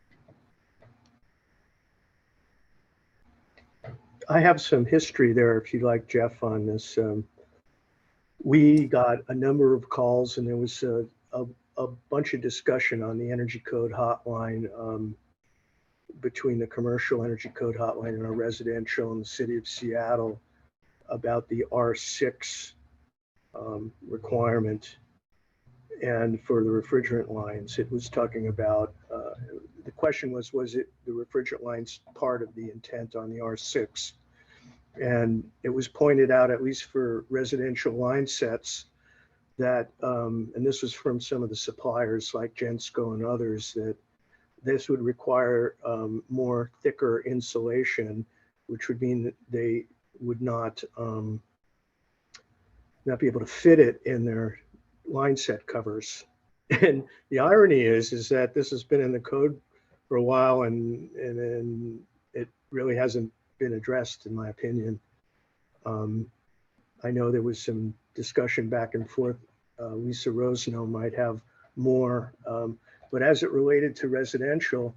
I have some history there, if you'd like, Jeff, on this. We got a number of calls and there was a bunch of discussion on the energy code hotline between the commercial energy code hotline and our residential in the city of Seattle about the R6 requirement. And for the refrigerant lines, it was talking about, the question was it the refrigerant lines part of the intent on the R6? And it was pointed out, at least for residential line sets, that, and this was from some of the suppliers like Gensco and others, that this would require more thicker insulation, which would mean that they would not be able to fit it in their line set covers. And the irony is that this has been in the code for a while and it really hasn't been addressed, in my opinion. I know there was some discussion back and forth. Lisa Roseno might have more, but as it related to residential,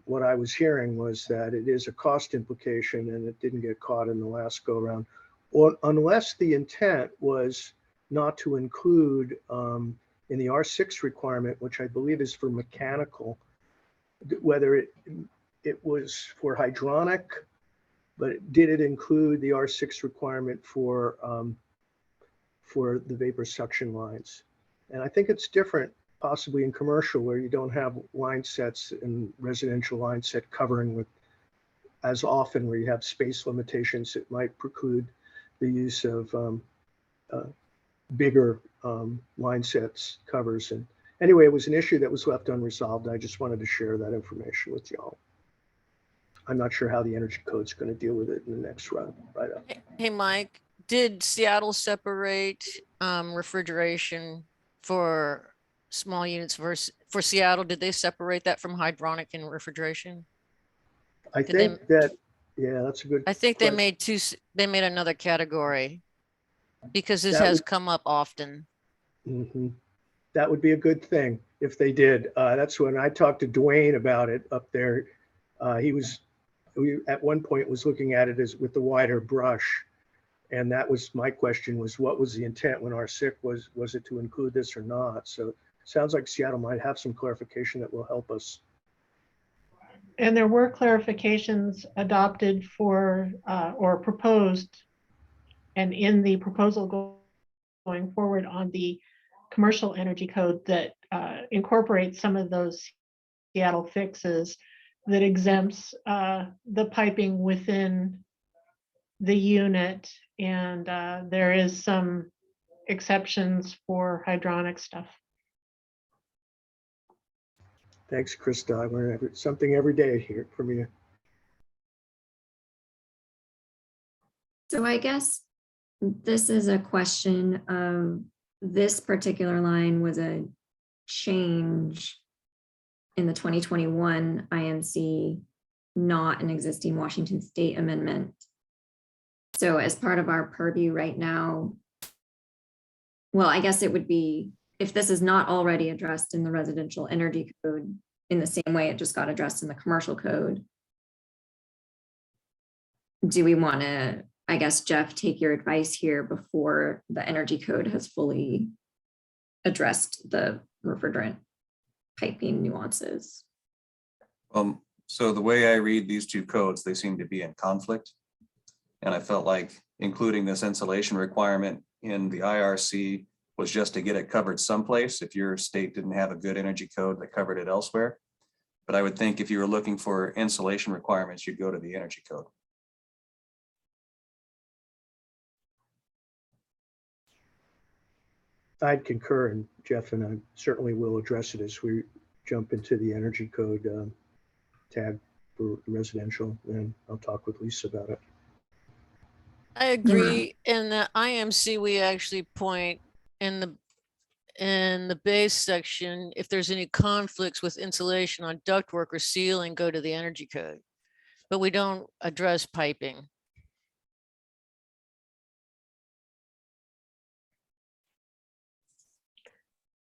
what I was hearing was that it is a cost implication and it didn't get caught in the last go around, or unless the intent was not to include in the R6 requirement, which I believe is for mechanical, whether it was for hydronic, but did it include the R6 requirement for the vapor suction lines? And I think it's different possibly in commercial where you don't have line sets and residential line set covering with as often, where you have space limitations. It might preclude the use of bigger line sets covers. And anyway, it was an issue that was left unresolved. I just wanted to share that information with y'all. I'm not sure how the energy code's going to deal with it in the next run. Right up. Hey, Mike, did Seattle separate refrigeration for small units versus for Seattle? Did they separate that from hydronic and refrigeration? I think that, yeah, that's a good. I think they made they made another category because this has come up often. Mm-hmm. That would be a good thing if they did. That's when I talked to Dwayne about it up there. We at one point was looking at it as with the wider brush. And that was my question, was what was the intent when R6 was it to include this or not? So it sounds like Seattle might have some clarification that will help us. And there were clarifications adopted for or proposed, and in the proposal going forward on the commercial energy code that incorporates some of those Seattle fixes that exempts the piping within the unit, and there is some exceptions for hydronic stuff. Thanks, Krista. I learn something every day here from you. So I guess this is a question of this particular line was a change in the 2021 IMC, not an existing Washington State amendment. So as part of our purview right now, well, I guess it would be, if this is not already addressed in the residential energy code in the same way it just got addressed in the commercial code, do we want to, I guess, Jeff, take your advice here before the energy code has fully addressed the refrigerant piping nuances? So the way I read these two codes, they seem to be in conflict. And I felt like including this insulation requirement in the IRC was just to get it covered someplace if your state didn't have a good energy code that covered it elsewhere. But I would think if you were looking for insulation requirements, you'd go to the energy code. I'd concur, and Jeff and I certainly will address it as we jump into the energy code tab for residential, and I'll talk with Lisa about it. I agree. In the IMC, we actually point in the base section, if there's any conflicts with insulation on ductwork or ceiling, go to the energy code. But we don't address piping.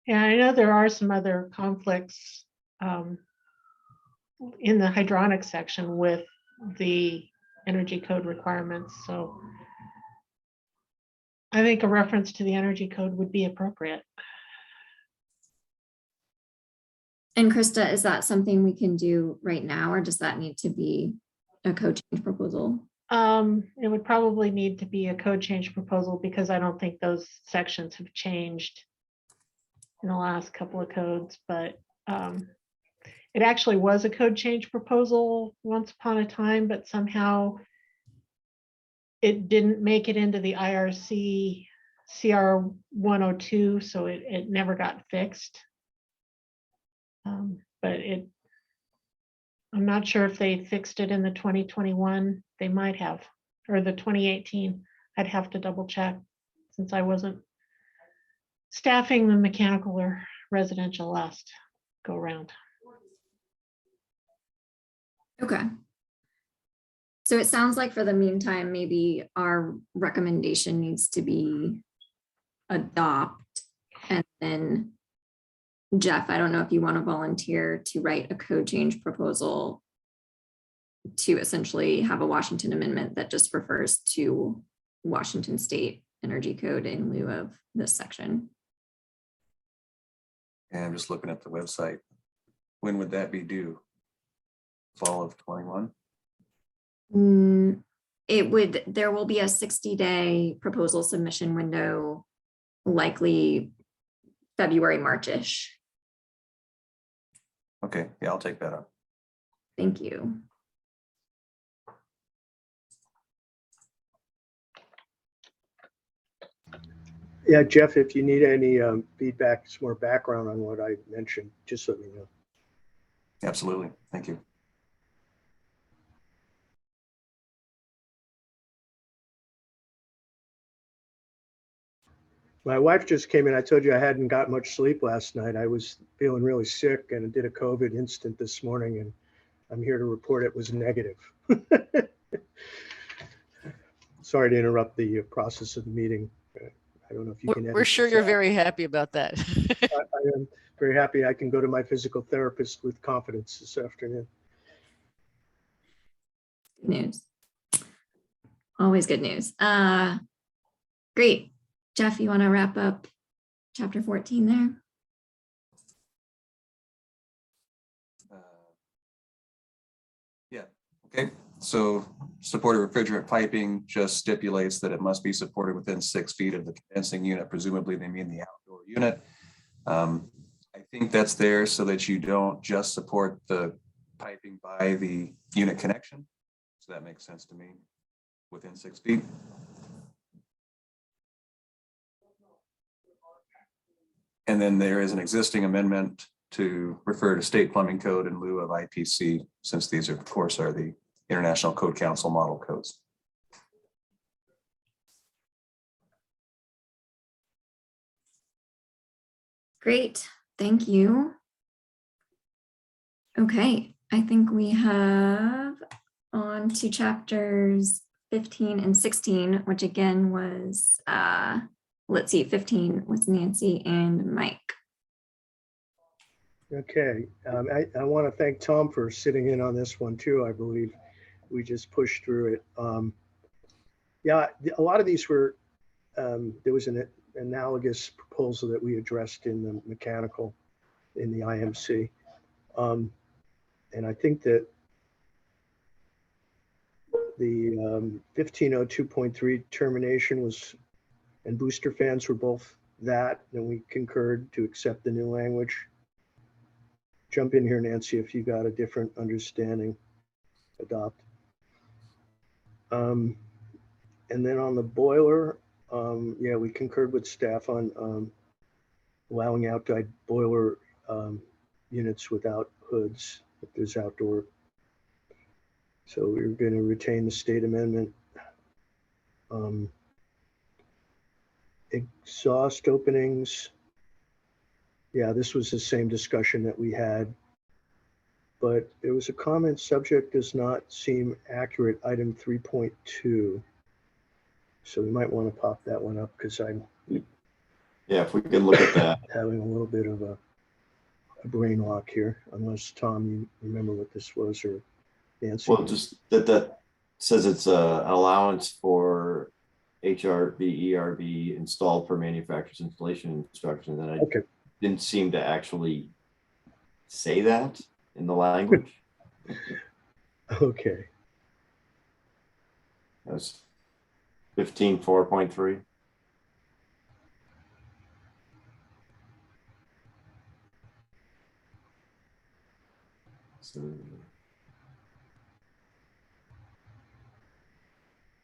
Yeah, I know there are some other conflicts in the hydronic section with the energy code requirements. So I think a reference to the energy code would be appropriate. And Krista, is that something we can do right now, or does that need to be a code change proposal? It would probably need to be a code change proposal because I don't think those sections have changed in the last couple of codes, but it actually was a code change proposal once upon a time, but somehow it didn't make it into the IRC CR 102, so it never got fixed. But I'm not sure if they fixed it in the 2021, they might have, or the 2018. I'd have to double check since I wasn't staffing the mechanical or residential last go round. Okay. So it sounds like for the meantime, maybe our recommendation needs to be adopt, and then Jeff, I don't know if you want to volunteer to write a code change proposal to essentially have a Washington amendment that just refers to Washington State Energy Code in lieu of this section. And I'm just looking at the website. When would that be due? Fall of 21? There will be a 60-day proposal submission window, likely February, March-ish. Okay, yeah, I'll take that up. Thank you. Yeah, Jeff, if you need any feedback, some more background on what I mentioned, just let me know. Absolutely, thank you. My wife just came in. I told you I hadn't got much sleep last night. I was feeling really sick and did a COVID instant this morning, and I'm here to report it was negative. Sorry to interrupt the process of the meeting. I don't know if you can. We're sure you're very happy about that. I am very happy I can go to my physical therapist with confidence this afternoon. Good news. Always good news. Great. Jeff, you want to wrap up chapter 14 there? Yeah, okay. So supported refrigerant piping just stipulates that it must be supported within 6 feet of the condensing unit. Presumably they mean the outdoor unit. I think that's there so that you don't just support the piping by the unit connection. So that makes sense to me, within 6 feet. And then there is an existing amendment to refer to state plumbing code in lieu of IPC, since these of course are the International Code Council model codes. Great, thank you. Okay, I think we have on to chapters 15 and 16, which again was, let's see, 15 was Nancy and Mike. Okay, I want to thank Tom for sitting in on this one too. I believe we just pushed through it. Yeah, a lot of these were, there was an analogous proposal that we addressed in the mechanical, in the IMC. And I think that the 1502.3 termination was, and booster fans were both that, and we concurred to accept the new language. Jump in here, Nancy, if you got a different understanding, adopt. And then on the boiler, yeah, we concurred with staff on allowing outside boiler units without hoods if there's outdoor. So we're going to retain the state amendment. Exhaust openings. Yeah, this was the same discussion that we had, but there was a comment, subject does not seem accurate, item 3.2. So we might want to pop that one up because I'm, Yeah, if we could look at that. having a little bit of a brain lock here, unless Tom, you remember what this was, or Nancy. Well, just that says it's an allowance for HRV, ERV installed per manufacturer's installation instructions, and I Okay. didn't seem to actually say that in the language. Okay. That was 15.4.3. So,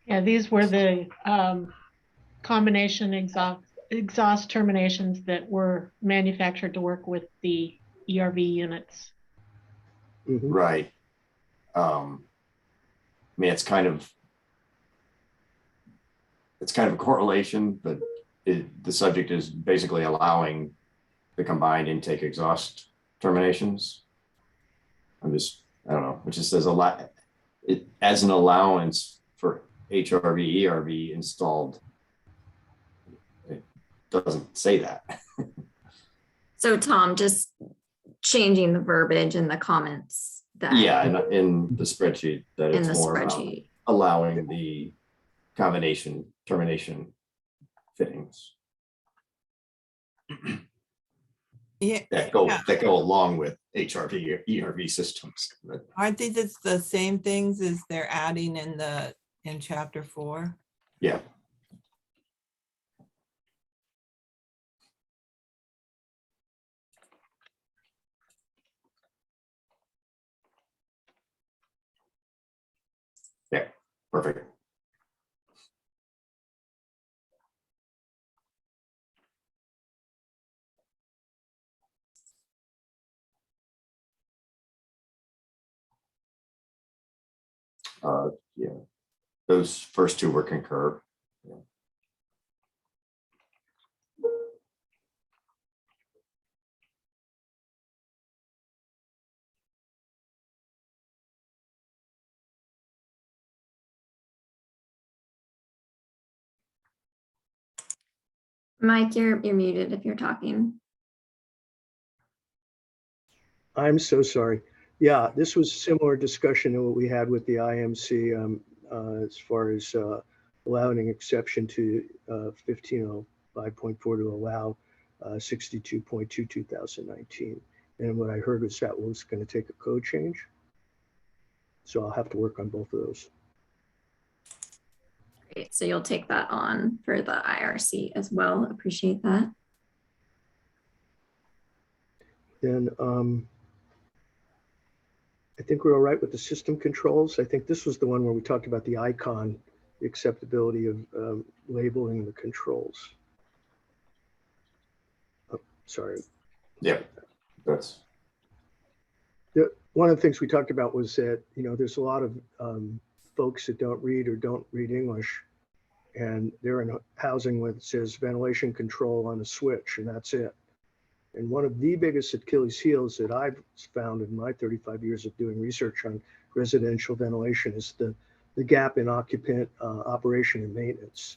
Yeah, these were the combination exhaust terminations that were manufactured to work with the ERV units. Mhm. right. I mean, it's kind of a correlation, but the subject is basically allowing the combined intake exhaust terminations. I don't know, it just says a lot. It as an allowance for HRV, ERV installed. It doesn't say that. So Tom, just changing the verbiage in the comments that Yeah, and in the spreadsheet that in it's the more about spreadsheet. allowing the combination termination fittings Yeah, that go yeah. along with HRV or ERV systems. But Aren't these the same things as they're adding in chapter 4? yeah, yeah, perfect. Yeah, those first two were concur. Yeah. Mike, you're muted if you're talking. I'm so sorry. Yeah, this was similar discussion to what we had with the IMC as far as allowing an exception to 1505.4 to allow 62.2 2019. And what I heard was that was going to take a code change. So I'll have to work on both of those. Great. So you'll take that on for the IRC as well. Appreciate that. Then I think we're all right with the system controls. I think this was the one where we talked about the icon, the acceptability of labeling the controls. Oh, sorry. Yeah. That's, One of the things we talked about was that, there's a lot of folks that don't read English, and they're in housing where it says ventilation control on a switch, and that's it. And one of the biggest Achilles heels that I've found in my 35 years of doing research on residential ventilation is the gap in occupant operation and maintenance.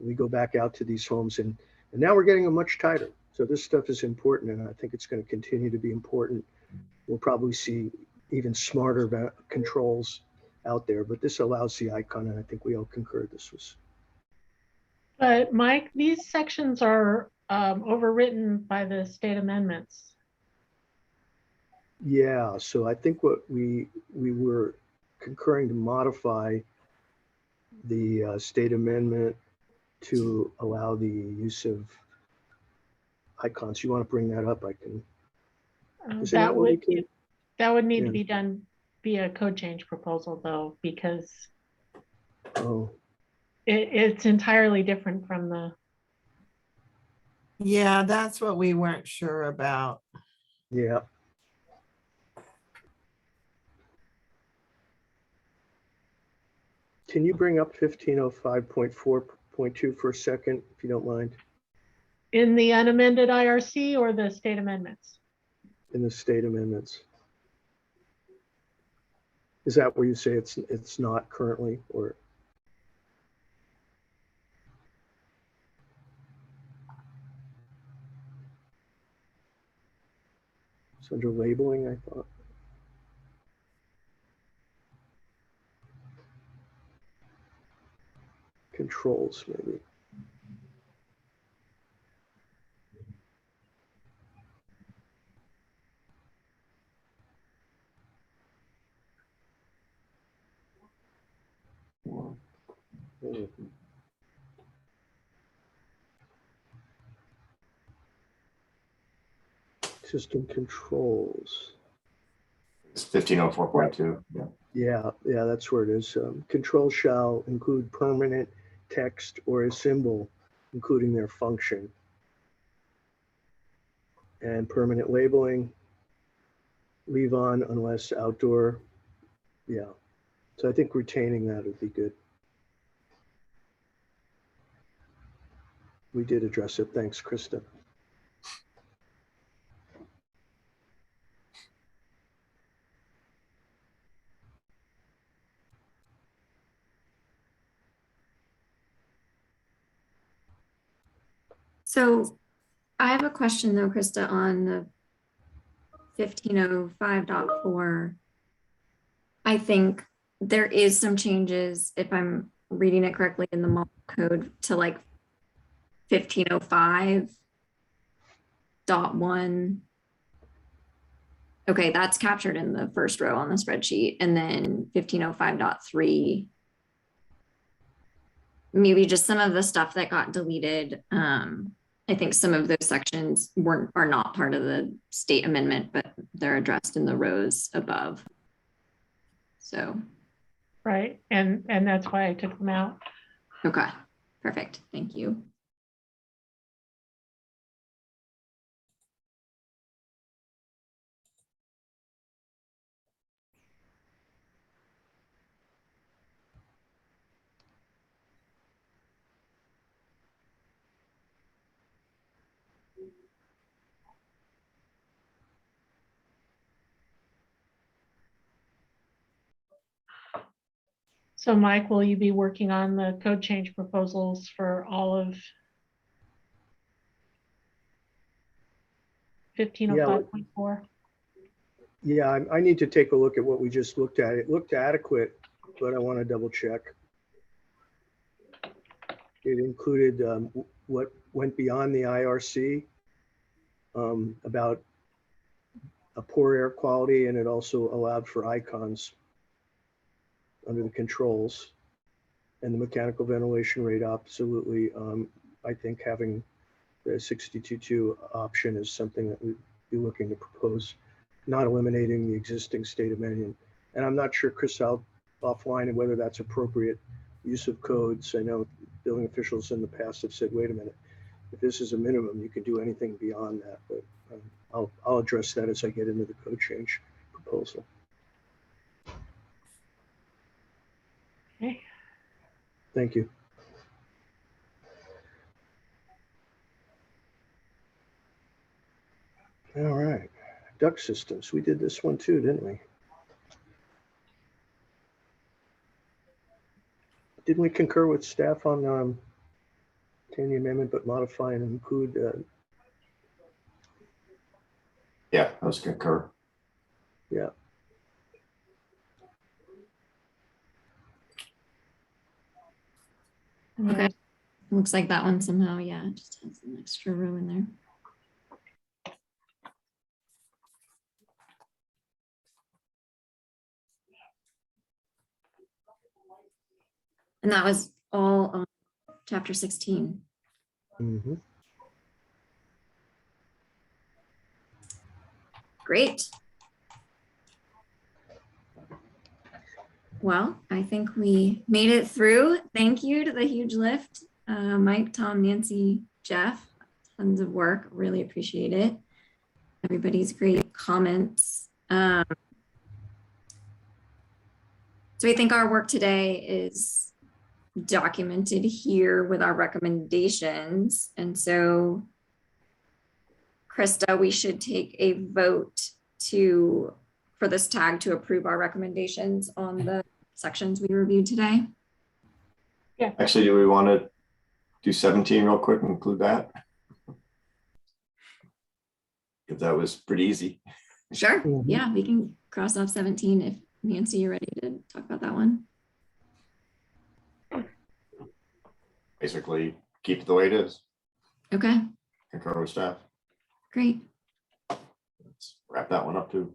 We go back out to these homes, and now we're getting them much tighter. So this stuff is important, and I think it's going to continue to be important. We'll probably see even smarter controls out there, but this allows the icon, and I think we all concur this was. But Mike, these sections are overwritten by the state amendments. Yeah, so I think what we were concurring to modify the state amendment to allow the use of icons. You want to bring that up? I can. That would need to be done via code change proposal, though, because it's entirely different from the. Yeah, that's what we weren't sure about. Yeah. Can you bring up 1505.4.2 for a second, if you don't mind? In the unamended IRC or the state amendments? In the state amendments. Is that where you say it's not currently, or? It's under labeling, I thought. Controls, maybe. System controls. it's 1504.2. Yeah. Yeah, that's where it is. Control shall include permanent text or a symbol, including their function. And permanent labeling, leave on unless outdoor. Yeah. So I think retaining that would be good. We did address it. Thanks, Krista. So I have a question though, Krista, on the 1505.4. I think there is some changes, if I'm reading it correctly, in the model code to like 1505.1. Okay, that's captured in the first row on the spreadsheet. And then 1505.3. Maybe just some of the stuff that got deleted. I think some of those sections are not part of the state amendment, but they're addressed in the rows above. So. Right, and that's why I took them out. Okay, perfect. Thank you. So Mike, will you be working on the code change proposals for all of 1505.4? Yeah, I need to take a look at what we just looked at. It looked adequate, but I want to double check. It included what went beyond the IRC about a poor air quality, and it also allowed for icons under the controls and the mechanical ventilation rate. Absolutely. I think having the 62.2 option is something that we'd be looking to propose, not eliminating the existing state amendment. And I'm not sure, Chris, I'll offline and whether that's appropriate use of codes. I know building officials in the past have said, wait a minute, if this is a minimum, you can do anything beyond that. But I'll address that as I get into the code change proposal. Okay. Thank you. All right, duct systems. We did this one too, didn't we? Didn't we concur with staff on the amendment, but modify and include? Yeah, I was concur. Yeah. Okay. Looks like that one somehow, yeah, just has an extra row in there. And that was all on chapter 16. Mm-hmm. Great. Well, I think we made it through. Thank you to the huge lift. Mike, Tom, Nancy, Jeff, tons of work. Really appreciate it. Everybody's great comments. So I think our work today is documented here with our recommendations. And so, Krista, we should take a vote for this tag to approve our recommendations on the sections we reviewed today. Yeah. Actually, do we want to do 17 real quick and include that? Because that was pretty easy. Sure. Mhm. Yeah, we can cross off 17 if Nancy, you're ready to talk about that one. Basically, keep it the way it is. Okay, Concur with staff. great. Let's wrap that one up too.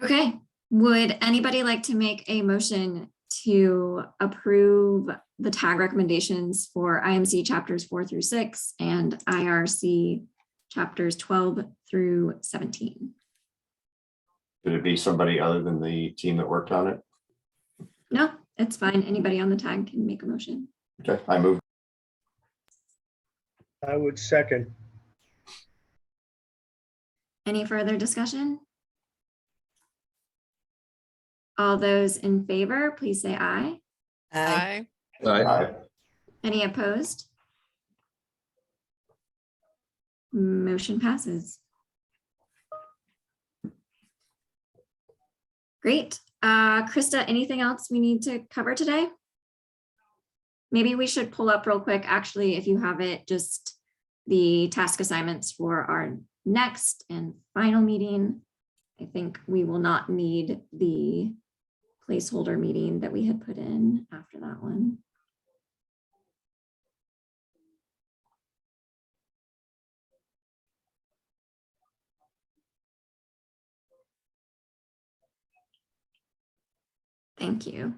Okay, would anybody like to make a motion to approve the tag recommendations for IMC chapters 4 through 6 and IRC chapters 12 through 17? Should it be somebody other than the team that worked on it? No, it's fine. Anybody on the tag can make a motion. Okay, I move. I would second. Any further discussion? All those in favor, please say aye. Aye. Aye. Aye. Any opposed? Motion passes. Great. Krista, anything else we need to cover today? Maybe we should pull up real quick, actually, if you have it, just the task assignments for our next and final meeting. I think we will not need the placeholder meeting that we had put in after that one. Thank you.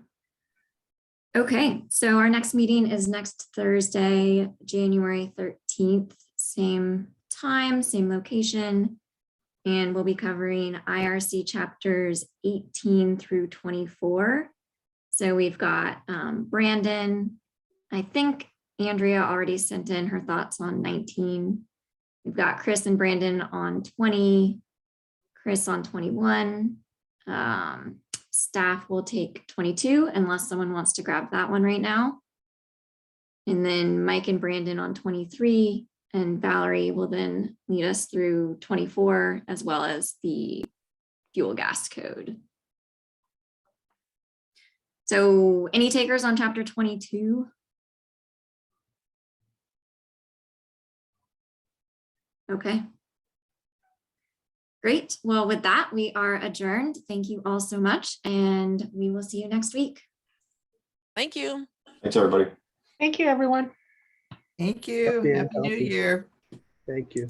Okay, so our next meeting is next Thursday, January 13th, same time, same location. And we'll be covering IRC chapters 18 through 24. So we've got Brandon. I think Andrea already sent in her thoughts on 19. We've got Chris and Brandon on 20, Chris on 21. Staff will take 22 unless someone wants to grab that one right now. And then Mike and Brandon on 23. And Valerie will then lead us through 24 as well as the fuel gas code. So any takers on chapter 22? Okay. Great. Well, with that, we are adjourned. Thank you all so much, and we will see you next week. Thank you. Thanks, everybody. Thank you, everyone. Thank you. Happy and Happy New healthy. Year. Thank you.